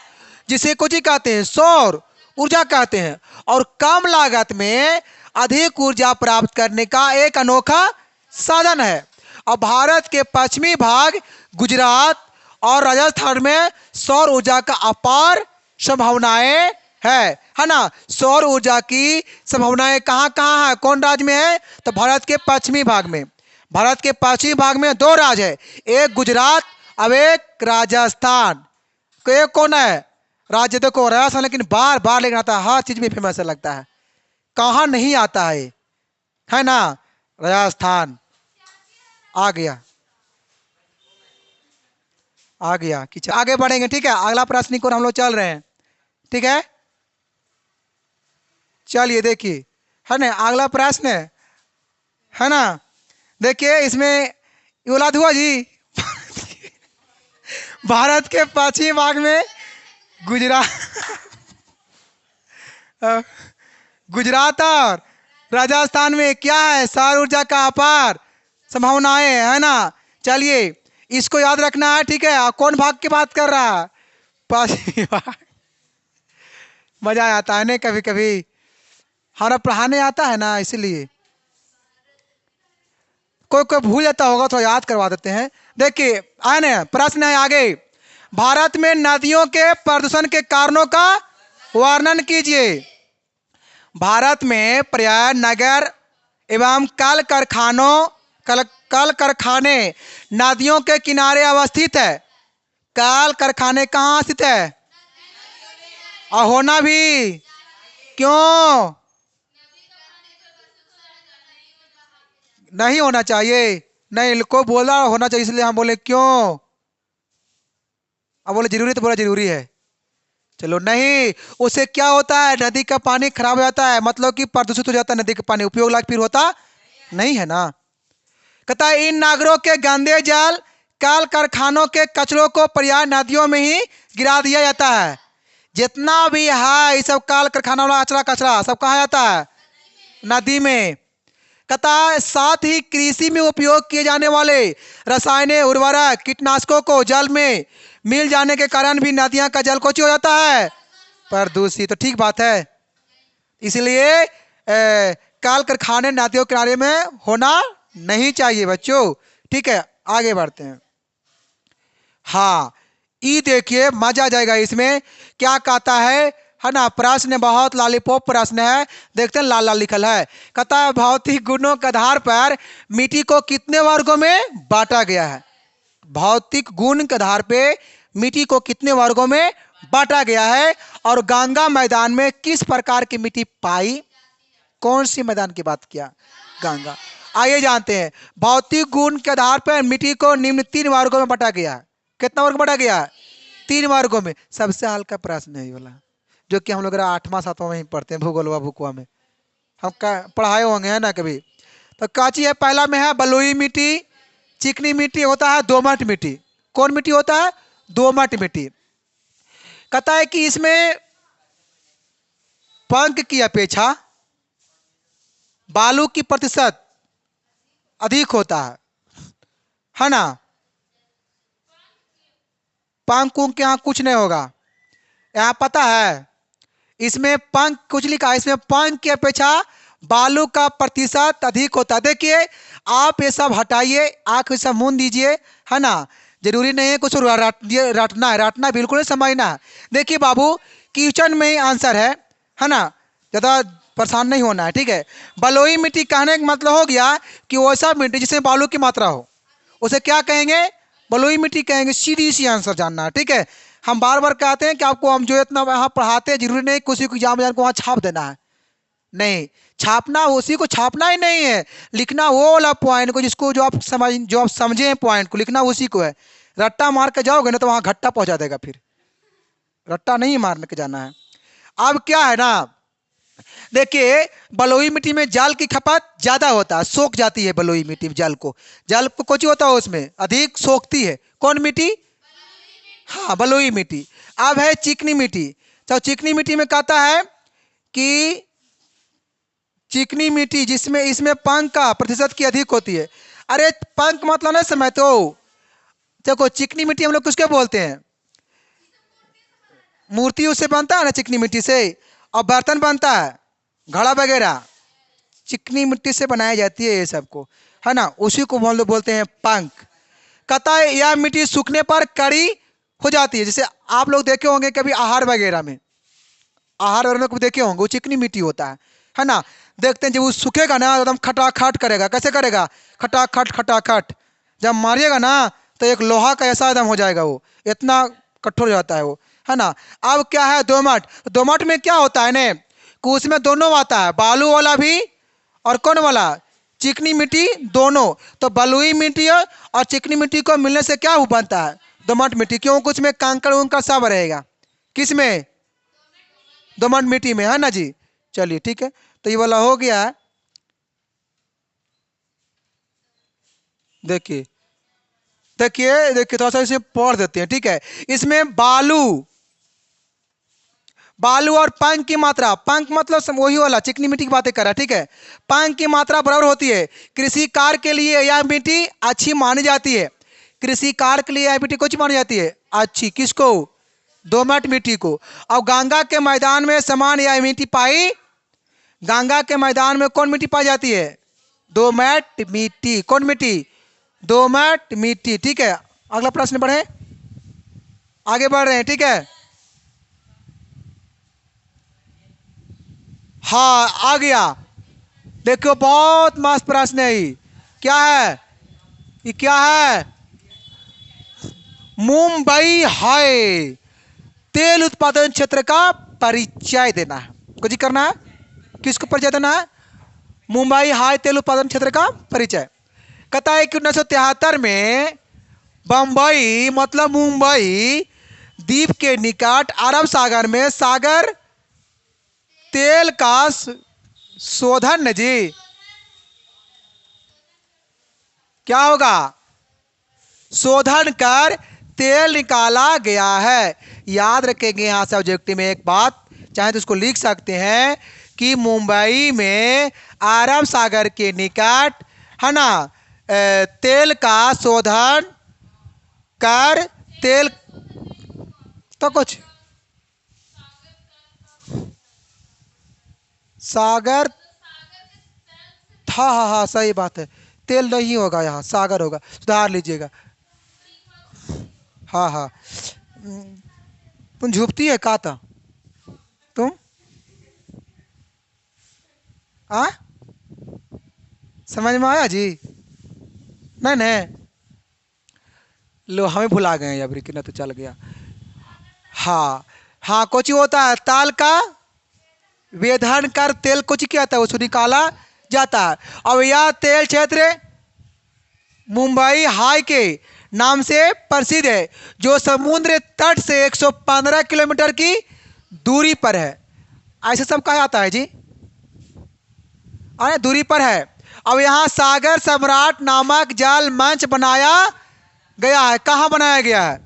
जिसे कुछ कहते हैं सौर ऊर्जा कहते हैं। और कम लागत में अधिक ऊर्जा प्राप्त करने का एक अनोखा साधन है। अब भारत के पश्चिमी भाग गुजरात और राजस्थान में सौर ऊर्जा का अपार संभावनाएं है ना। सौर ऊर्जा की संभावनाएं कहाँ कहाँ है, कौन राज्य में है, तो भारत के पश्चिमी भाग में। भारत के पश्चिमी भाग में 2 राज्य है, एक गुजरात अब एक राजस्थान। एक कौन है राज्य, देखो राजस्थान, लेकिन बार बार लेकिन आता है, हर चीज में फेमस लगता है, कहाँ नहीं आता है ना, राजस्थान। आ गया कि आगे बढ़ेंगे, ठीक है। अगला प्रश्न को हम लोग चल रहे हैं, ठीक है। चलिए देखिए, है ना अगला प्रश्न है ना। देखिए इसमें औलाद हुआ जी भारत के पश्चिमी भाग में गुजरात और राजस्थान में क्या है, सौर ऊर्जा का अपार संभावनाएं है ना। चलिए इसको याद रखना है, ठीक है। कौन भाग की बात कर रहा है, पश्चिमी भाग। मजा आता है ना कभी कभी, हमारा पढ़ाने आता है ना, इसलिए कोई कोई भूल जाता होगा तो याद करवा देते हैं। देखिए आने प्रश्न है आगे, भारत में नदियों के प्रदूषण के कारणों का वर्णन कीजिए। भारत में प्राय नगर एवं कल कारखाने नदियों के किनारे अवस्थित है। कल कारखाने कहाँ स्थित है, और होना भी क्यों नहीं होना चाहिए, नहीं को बोला होना चाहिए, इसलिए हम बोले क्यों। अब बोले जरूरी, तो बोला जरूरी है, चलो नहीं। उससे क्या होता है, नदी का पानी खराब हो जाता है, मतलब कि प्रदूषित हो जाता है नदी का पानी, उपयोग लायक फिर होता नहीं है ना। कहता है इन नागरों के गंदे जल कल कारखानों के कचरों को पर्याय नदियों में ही गिरा दिया जाता है। जितना भी है ये सब कल कारखाना वाला कचरा सब कहाँ जाता है, नदी में। कहता है साथ ही कृषि में उपयोग किए जाने वाले रासायनिक उर्वरक कीटनाशकों को जल में मिल जाने के कारण भी नदियां का जल कोची हो जाता है, प्रदूषित। तो ठीक बात है, इसलिए कल कारखाने नदियों के किनारे में होना नहीं चाहिए बच्चों, ठीक है। आगे बढ़ते हैं। हाँ ये देखिए मजा आ जाएगा, इसमें क्या कहता है ना। प्रश्न बहुत लॉलीपॉप प्रश्न है, देखते हैं लाल लाल लिखल है। कहता है भौतिक गुणों के आधार पर मिट्टी को कितने वर्गों में बांटा गया है। भौतिक गुण के आधार पे मिट्टी को कितने वर्गों में बांटा गया है। और गंगा मैदान में किस प्रकार की मिट्टी पाई? कौन सी मैदान की बात किया? गंगा। आइए जानते हैं। भौतिक गुण के आधार पर मिट्टी को निम्न 3 वर्गों में बांटा गया है। कितना वर्ग बांटा गया है? 3 वर्गों में। सबसे हल्का प्रश्न है ये वाला, जो कि हम लोग 8वां 7वां में ही पढ़ते हैं, भूगोल व भूकुआ में हम पढ़ाए होंगे, है ना कभी। तो काची है, पहला में है बलुई मिट्टी, चिकनी मिट्टी होता है, दोमट मिट्टी। कौन मिट्टी होता है? दोमट मिट्टी। कहता है कि इसमें पंख की अपेक्षा बालू की प्रतिशत अधिक होता है ना। पंख उंख यहाँ कुछ नहीं होगा, यहाँ पता है इसमें पंख कुछ लिखा है, इसमें पंख की अपेक्षा बालू का प्रतिशत अधिक होता है। देखिए आप ये सब हटाइए, आंख सब मूंद दीजिए, है ना। जरूरी नहीं है कुछ रटना है, रटना बिल्कुल नहीं, समझना है। देखिए बाबू, क्वेश्चन में ही आंसर है ना, ज़्यादा परेशान नहीं होना है, ठीक है। बलुई मिट्टी कहने का मतलब हो गया कि वैसा मिट्टी जिसमें बालू की मात्रा हो, उसे क्या कहेंगे? बलुई मिट्टी कहेंगे। सीधी सी आंसर जानना है, ठीक है। हम बार बार कहते हैं कि आपको हम जो इतना यहाँ पढ़ाते हैं, जरूरी नहीं किसी को एग्जाम को वहाँ छाप देना है, नहीं छापना, उसी को छापना ही नहीं है, लिखना वो वाला पॉइंट को जिसको जो आप समझे पॉइंट को लिखना उसी को है। रट्टा मार के जाओगे ना तो वहाँ घट्टा पहुँचा देगा, फिर रट्टा नहीं मार के जाना है। अब क्या है ना, देखिए बलुई मिट्टी में जल की खपत ज्यादा होता है, सोख जाती है बलुई मिट्टी जल को कुछ होता है उसमें अधिक सोखती है। कौन मिट्टी? हाँ बलुई मिट्टी। अब है चिकनी मिट्टी। तो चिकनी मिट्टी में कहता है कि चिकनी मिट्टी जिसमें इसमें पंख का प्रतिशत की अधिक होती है। अरे पंख मतलब ना समय तो देखो, चिकनी मिट्टी हम लोग किसके बोलते हैं? मूर्ति उससे बनता है ना, चिकनी मिट्टी से, और बर्तन बनता है, घड़ा वगैरह चिकनी मिट्टी से बनाई जाती है ये सबको, है ना, उसी को हम लोग बोलते हैं पंख। कहता है यह मिट्टी सूखने पर कड़ी हो जाती है। जैसे आप लोग देखे होंगे कभी आहार वगैरह में, आहार वगैरह में कभी देखे होंगे, वो चिकनी मिट्टी होता है ना। देखते हैं जब वो सूखेगा ना एकदम खटाखट करेगा। कैसे करेगा? खटाखट खटाखट। जब मारिएगा ना तो एक लोहा का ऐसा एकदम हो जाएगा, वो इतना कठोर हो जाता है वो, है ना। अब क्या है दोमट। दोमट में क्या होता है ने कि उसमें दोनों आता है, बालू वाला भी और कौन वाला? चिकनी मिट्टी दोनों। तो बलुई मिट्टी और चिकनी मिट्टी को मिलने से क्या बनता है? दोमट मिट्टी। क्यों? कुछ में कंकड़ उंकड़ सब रहेगा। किस में? दोमट मिट्टी में, है ना जी। चलिए ठीक है, तो ये वाला हो गया। देखिए देखिए देखिए, थोड़ा सा इसे पढ़ देते हैं, ठीक है। इसमें बालू और पंख की मात्रा, पंख मतलब वही वाला चिकनी मिट्टी की बातें कर रहा है, ठीक है। पंख की मात्रा बराबर होती है। कृषि कार्य के लिए यह मिट्टी अच्छी मानी जाती है। कृषि कार्य के लिए यह मिट्टी कौन सी मानी जाती है? अच्छी। किसको? दोमट मिट्टी को। अब गंगा के मैदान में समान यह मिट्टी पाई, गंगा के मैदान में कौन मिट्टी पाई जाती है? दोमट मिट्टी। कौन मिट्टी? दोमट मिट्टी, ठीक है। अगला प्रश्न बढ़े, आगे बढ़ रहे हैं, ठीक है। हाँ आ गया। देखो बहुत मस्त प्रश्न है ये। क्या है ये? क्या है? मुंबई हाय तेल उत्पादन क्षेत्र का परिचय देना है। कुछ ही करना है, किसको परिचय देना है? मुंबई हाई तेल उत्पादन क्षेत्र का परिचय। कहता है कि 1973 में बंबई मतलब मुंबई द्वीप के निकट अरब सागर में सागर तेल का शोधन जी क्या होगा? शोधन कर तेल निकाला गया है। याद रखेंगे यहाँ सब्जेक्ट में एक बात, चाहे तो उसको लिख सकते हैं कि मुंबई में अरब सागर के निकट, है ना, तेल का शोधन कर तेल तो कुछ सागर था। हाँ हाँ सही बात है, तेल नहीं होगा यहाँ, सागर होगा, सुधार लीजिएगा। हाँ हाँ, तुम झुपती है कहा था तुम? आ समझ में आया जी? नहीं नहीं, लो हमें भुला गए अब, कितना तो चल गया। हाँ हाँ कोची होता है, ताल का वेधन कर तेल कोची क्या था उसको निकाला जाता है। अब यह तेल क्षेत्र मुंबई हाई के नाम से प्रसिद्ध है, जो समुद्र तट से 115 किलोमीटर की दूरी पर है। ऐसे सब कहा जाता है जी, अरे दूरी पर है। अब यहाँ सागर सम्राट नामक जल मंच बनाया गया है। कहाँ बनाया गया है,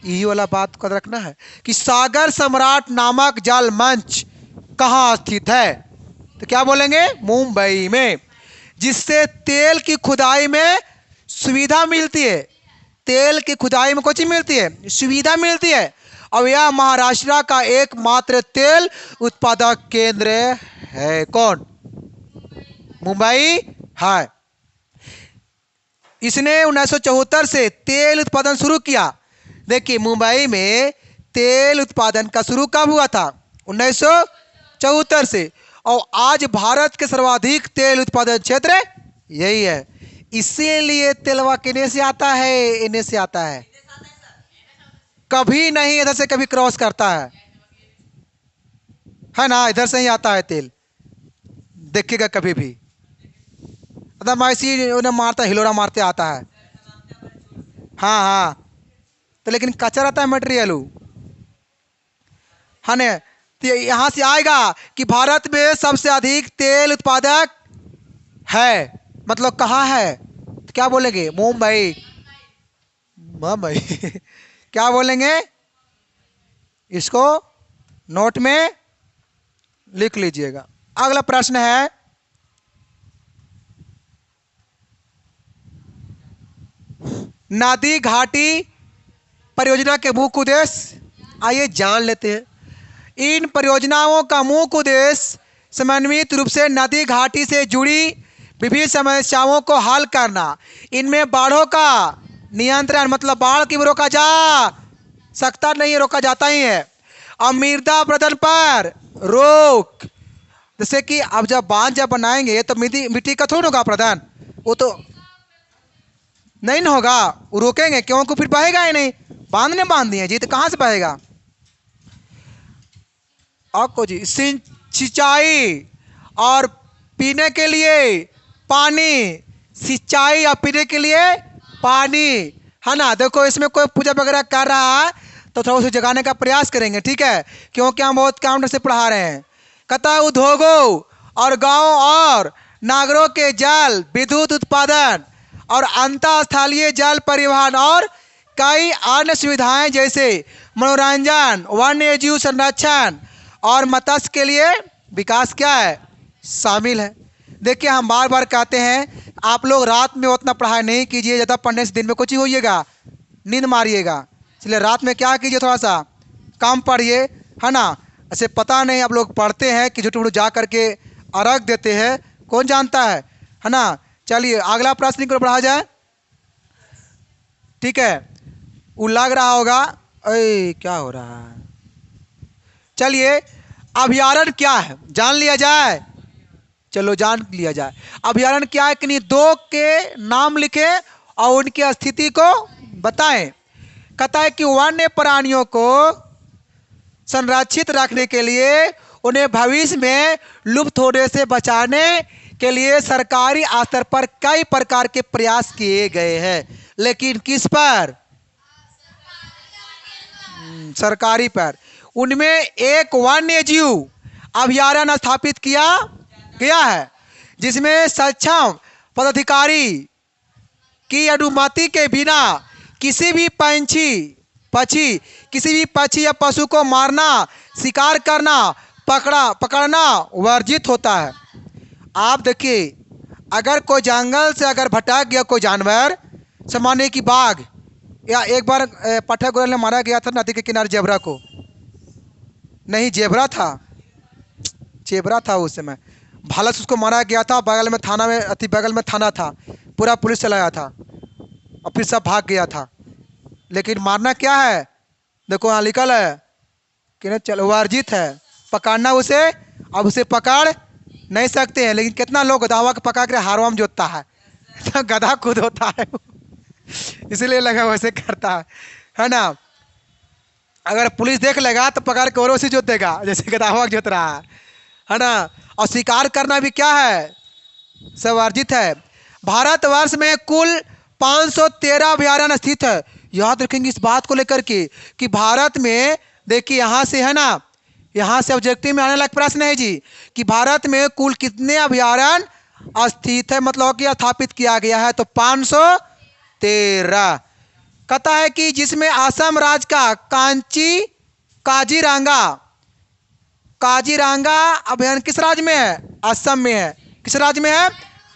यही वाला बात को रखना है कि सागर सम्राट नामक जल मंच कहाँ स्थित है, तो क्या बोलेंगे, मुंबई में, जिससे तेल की खुदाई में सुविधा मिलती है। तेल की खुदाई में कुछ मिलती है, सुविधा मिलती है। अब यह महाराष्ट्र का एकमात्र तेल उत्पादक केंद्र है। कौन, मुंबई है। इसने 1974 से तेल उत्पादन शुरू किया। देखिए मुंबई में तेल उत्पादन का शुरू कब हुआ था, 1974 से। और आज भारत के सर्वाधिक तेल उत्पादन क्षेत्र यही है। इसीलिए तेलवा किने से आता है, इन्हें से आता है, कभी नहीं इधर से कभी क्रॉस करता है ना, इधर से ही आता है तेल, देखिएगा कभी भी। मतलब ऐसी उन्हें मारता, हिलोरा मारते आता है। हाँ हाँ, तो लेकिन कच्चा रहता है मटेरियल, है ना। तो यहाँ से आएगा कि भारत में सबसे अधिक तेल उत्पादक है, मतलब कहाँ है, तो क्या बोलेंगे, मुंबई। मुंबई क्या बोलेंगे, इसको नोट में लिख लीजिएगा। अगला प्रश्न है, नदी घाटी परियोजना के मुख्य उद्देश्य आइए जान लेते हैं। इन परियोजनाओं का मुख्य उद्देश्य समन्वित रूप से नदी घाटी से जुड़ी विभिन्न समस्याओं को हल करना। इनमें बाढ़ों का नियंत्रण, मतलब बाढ़ की रोका जा सकता नहीं, रोका जाता ही है। और मृदा अपरदन पर रोक, जैसे कि अब जब बांध जब बनाएंगे तो मिट्टी का थोड़ा होगा अपरदन, वो तो नहीं ना होगा, वो रोकेंगे क्योंकि फिर बहेगा ही नहीं। बांधने बांध दिए जी, तो कहाँ से बहेगा। आपको जी सिंचाई और पीने के लिए पानी, सिंचाई और पीने के लिए पानी, है ना। देखो इसमें कोई पूजा वगैरह कर रहा है तो थोड़ा उसे जगाने का प्रयास करेंगे, ठीक है, क्योंकि हम बहुत काम से पढ़ा रहे हैं। कहता उद्योगों और गांव और नागरों के जल विद्युत उत्पादन और अंतःस्थलीय जल परिवहन और कई अन्य सुविधाएं जैसे मनोरंजन, वन्य जीव संरक्षण और मत्स्य के लिए विकास क्या है, शामिल है। देखिए हम बार बार कहते हैं, आप लोग रात में उतना पढ़ाई नहीं कीजिए, ज़्यादा पढ़ने से दिन में कुछ ही होइएगा, नींद मारिएगा। इसलिए रात में क्या कीजिए, थोड़ा सा कम पढ़िए, है ना। ऐसे पता नहीं आप लोग पढ़ते हैं कि झूठ मूठ जा करके अर्घ देते हैं, कौन जानता है ना। चलिए अगला प्रश्न को पढ़ा जाए, ठीक है। वो लग रहा होगा अरे क्या हो रहा है। चलिए अभयारण्य क्या है जान लिया जाए, चलो जान लिया जाए। अभयारण्य क्या है कि नहीं, दो के नाम लिखे और उनकी स्थिति को बताएं। कहता है कि वन्य प्राणियों को संरक्षित रखने के लिए उन्हें भविष्य में लुप्त होने से बचाने के लिए सरकारी स्तर पर कई प्रकार के प्रयास किए गए हैं, लेकिन किस पर, सरकारी पर। उनमें एक वन्य जीव अभयारण्य स्थापित किया गया है, जिसमें सक्षम पदाधिकारी की अनुमति के बिना किसी भी किसी भी पक्षी या पशु को मारना, शिकार करना, पकड़ना वर्जित होता है। आप देखिए अगर कोई जंगल से अगर भटक गया कोई जानवर, सामान्य की बाघ, या एक बार पाठक गोयल ने मारा गया था नदी के किनारे जेबरा को, नहीं जेबरा था, जेबरा था उस समय, भाला से उसको मारा गया था। बगल में थाना में बगल में थाना था, पूरा पुलिस चलाया था और फिर सब भाग गया था। लेकिन मारना क्या है, देखो यहाँ लिखल है कि नहीं, चलो वर्जित है पकड़ना उसे। अब उसे पकड़ नहीं सकते हैं, लेकिन कितना लोग गधावा को पकड़ कर हारवा में जोतता है, तो गधा खुद होता है इसलिए लगा वैसे करता है ना। अगर पुलिस देख लेगा तो पकड़ के और उसी जोत देगा जैसे गदावा जोत रहा है ना। और शिकार करना भी क्या है, सब वर्जित है। भारतवर्ष में कुल 513 अभयारण्य स्थित है। याद रखेंगे इस बात को लेकर के कि भारत में देखिए यहाँ से है ना, यहाँ से ऑब्जेक्टिव में आने लायक प्रश्न है जी कि भारत में कुल कितने अभयारण्य स्थित है, मतलब कि स्थापित किया गया है, तो 513। कहता है कि जिसमें असम राज्य का काजीरंगा काजीरंगा अभयारण्य किस राज्य में है, असम में है। किस राज्य में है,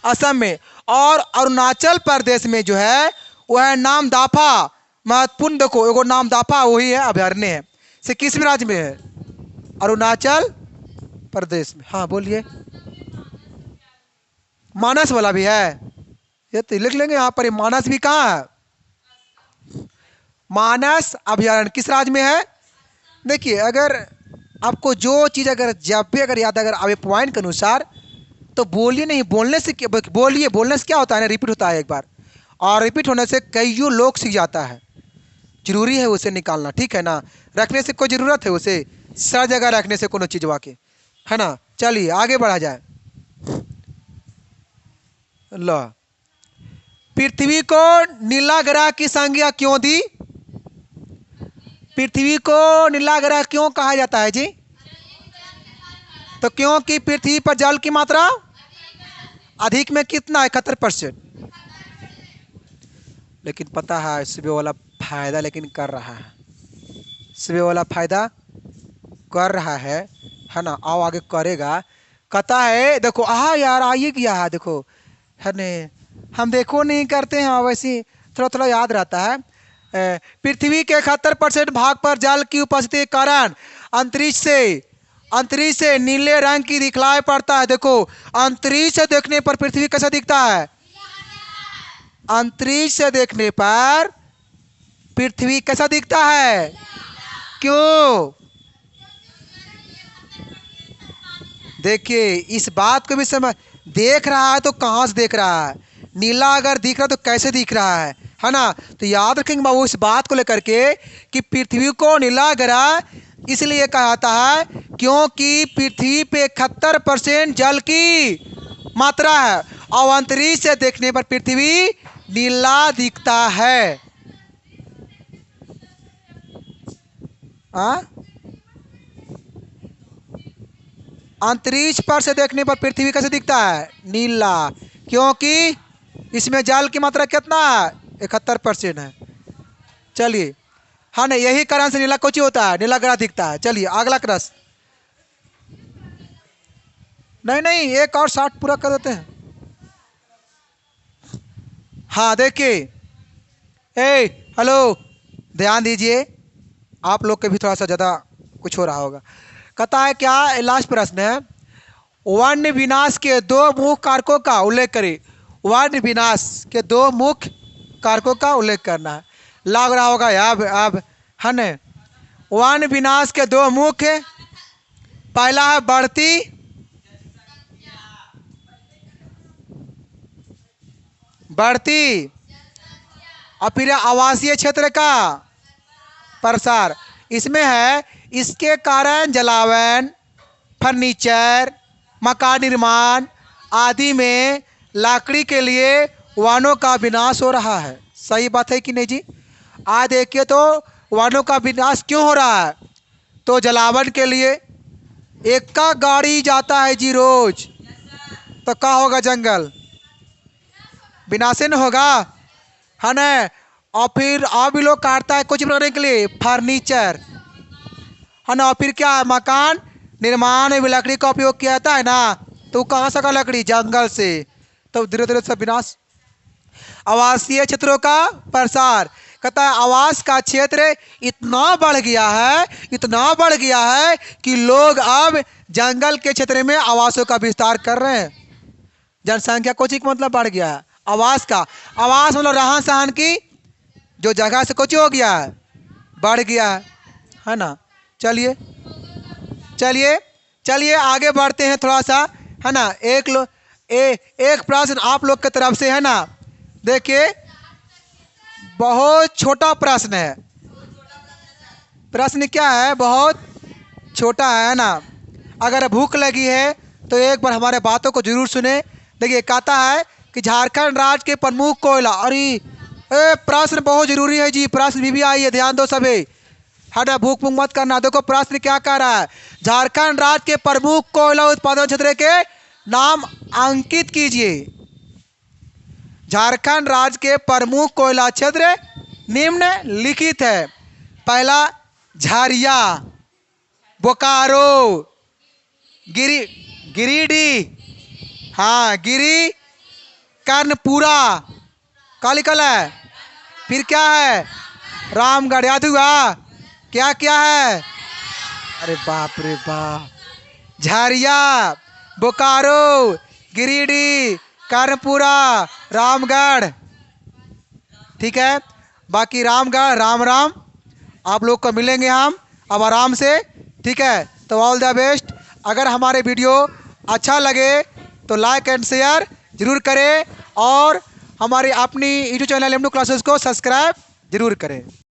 असम में। और अरुणाचल प्रदेश में जो है वह है नामदाफा। महत्वपूर्ण देखो, एगो नामदाफा वही है अभयारण्य है। से किस राज्य में है, अरुणाचल प्रदेश में। हाँ बोलिए। मानस वाला भी है, ये तो लिख लेंगे यहाँ पर। ये मानस भी कहाँ है, मानस अभयारण्य किस राज्य में है। देखिए अगर आपको जो चीज़ अगर जब भी अगर याद अगर आप पॉइंट के अनुसार तो बोलिए, नहीं बोलने से बोलिए, बोलने से क्या होता है ना, रिपीट होता है एक बार, और रिपीट होने से कईयों लोग सीख जाता है। जरूरी है उसे निकालना, ठीक है ना। रखने से कोई ज़रूरत है उसे सर जगह रखने से कोनो चीज़ वाके, है ना। चलिए आगे बढ़ा जाए। लो, पृथ्वी को नीला ग्रह की संज्ञा क्यों दी। पृथ्वी को नीला ग्रह क्यों कहा जाता है जी, तो क्योंकि पृथ्वी पर जल की मात्रा अधिक में कितना है, 71%। लेकिन पता है सुबह वाला फायदा लेकिन कर रहा है, सुबह वाला फायदा कर रहा है ना। आओ आगे करेगा। कहता है देखो, यार आइए किया है देखो, है ने, हम देखो नहीं करते हैं वैसे थोड़ा थोड़ा याद रहता है। पृथ्वी के 71% भाग पर जल की उपस्थिति के कारण अंतरिक्ष से नीले रंग की दिखलाई पड़ता है। देखो अंतरिक्ष से देखने पर पृथ्वी कैसा दिखता है, अंतरिक्ष से देखने पर पृथ्वी कैसा दिखता है, क्यों। देखिए इस बात को भी समझ, देख रहा है तो कहाँ से देख रहा है, नीला अगर दिख रहा है तो कैसे दिख रहा है ना। तो याद रखेंगे बाबू इस बात को लेकर के कि पृथ्वी को नीला ग्रह इसलिए कहा जाता है क्योंकि पृथ्वी पे 71% जल की मात्रा है और अंतरिक्ष से देखने पर पृथ्वी नीला दिखता है। अंतरिक्ष पर से देखने पर पृथ्वी कैसे दिखता है, नीला, क्योंकि इसमें जल की मात्रा कितना है, 71% है। चलिए हाँ ना, यही कारण से नीला कोची होता है, नीला ग्रह दिखता है। चलिए अगला प्रश्न। नहीं एक और 60 पूरा कर देते हैं। हाँ देखिए, हेलो ध्यान दीजिए, आप लोग के भी थोड़ा सा ज़्यादा कुछ हो रहा होगा। कहता है क्या, लास्ट प्रश्न है, वन्य विनाश के 2 मुख्य कारकों का उल्लेख करें। वन्य विनाश के 2 मुख्य कारकों का उल्लेख करना है। लग रहा होगा अब है न, वन्य विनाश के 2 मुख्य, पहला है बढ़ती और फिर आवासीय क्षेत्र का प्रसार। इसमें है इसके कारण जलावन, फर्नीचर, मकान निर्माण आदि में लकड़ी के लिए वनों का विनाश हो रहा है। सही बात है कि नहीं जी। आज देखिए तो वनों का विनाश क्यों हो रहा है, तो जलावन के लिए। एक का गाड़ी जाता है जी रोज, तो क्या होगा, जंगल विनाश न होगा, है ना। और फिर और भी लोग काटता है कुछ बनाने के लिए, फर्नीचर, है ना। और फिर क्या है, मकान निर्माण में लकड़ी का उपयोग किया जाता है ना, तो कहाँ से का लकड़ी, जंगल से। तो धीरे धीरे सब विनाश। आवासीय क्षेत्रों का प्रसार, कहता है आवास का क्षेत्र इतना बढ़ गया है कि लोग अब जंगल के क्षेत्र में आवासों का विस्तार कर रहे हैं। जनसंख्या कुछ ही मतलब बढ़ गया है। आवास का, आवास मतलब रहन सहन की जो जगह से कुछ हो गया है, बढ़ गया है ना। चलिए चलिए आगे बढ़ते हैं थोड़ा सा, है ना। एक प्रश्न आप लोग की तरफ से, है ना। देखिए बहुत छोटा प्रश्न है, प्रश्न क्या है, बहुत छोटा है ना। अगर भूख लगी है तो एक बार हमारे बातों को जरूर सुने। देखिए कहता है कि झारखंड राज्य के प्रमुख कोयला, अरे प्रश्न बहुत जरूरी है जी, प्रश्न भी आई है, ध्यान दो सभी। हटा भूख भूख मत करना। देखो प्रश्न क्या कह रहा है, झारखंड राज्य के प्रमुख कोयला उत्पादन क्षेत्र के नाम अंकित कीजिए। झारखंड राज्य के प्रमुख कोयला क्षेत्र निम्नलिखित है। पहला झारिया, बोकारो, गिरिडीह, हाँ गिरी, कर्णपुरा, क्या लिखल है, फिर क्या है, रामगढ़। याद हुआ क्या क्या है, अरे बाप रे बाप, झारिया, बोकारो, गिरिडीह, कर्णपुरा, रामगढ़। ठीक है, बाकी रामगढ़ राम राम। आप लोग को मिलेंगे हम अब आराम से। ठीक है, तो ऑल द बेस्ट। अगर हमारे वीडियो अच्छा लगे तो लाइक एंड शेयर जरूर करें और हमारी अपनी यूट्यूब चैनल एम2 क्लासेस को सब्सक्राइब जरूर करें।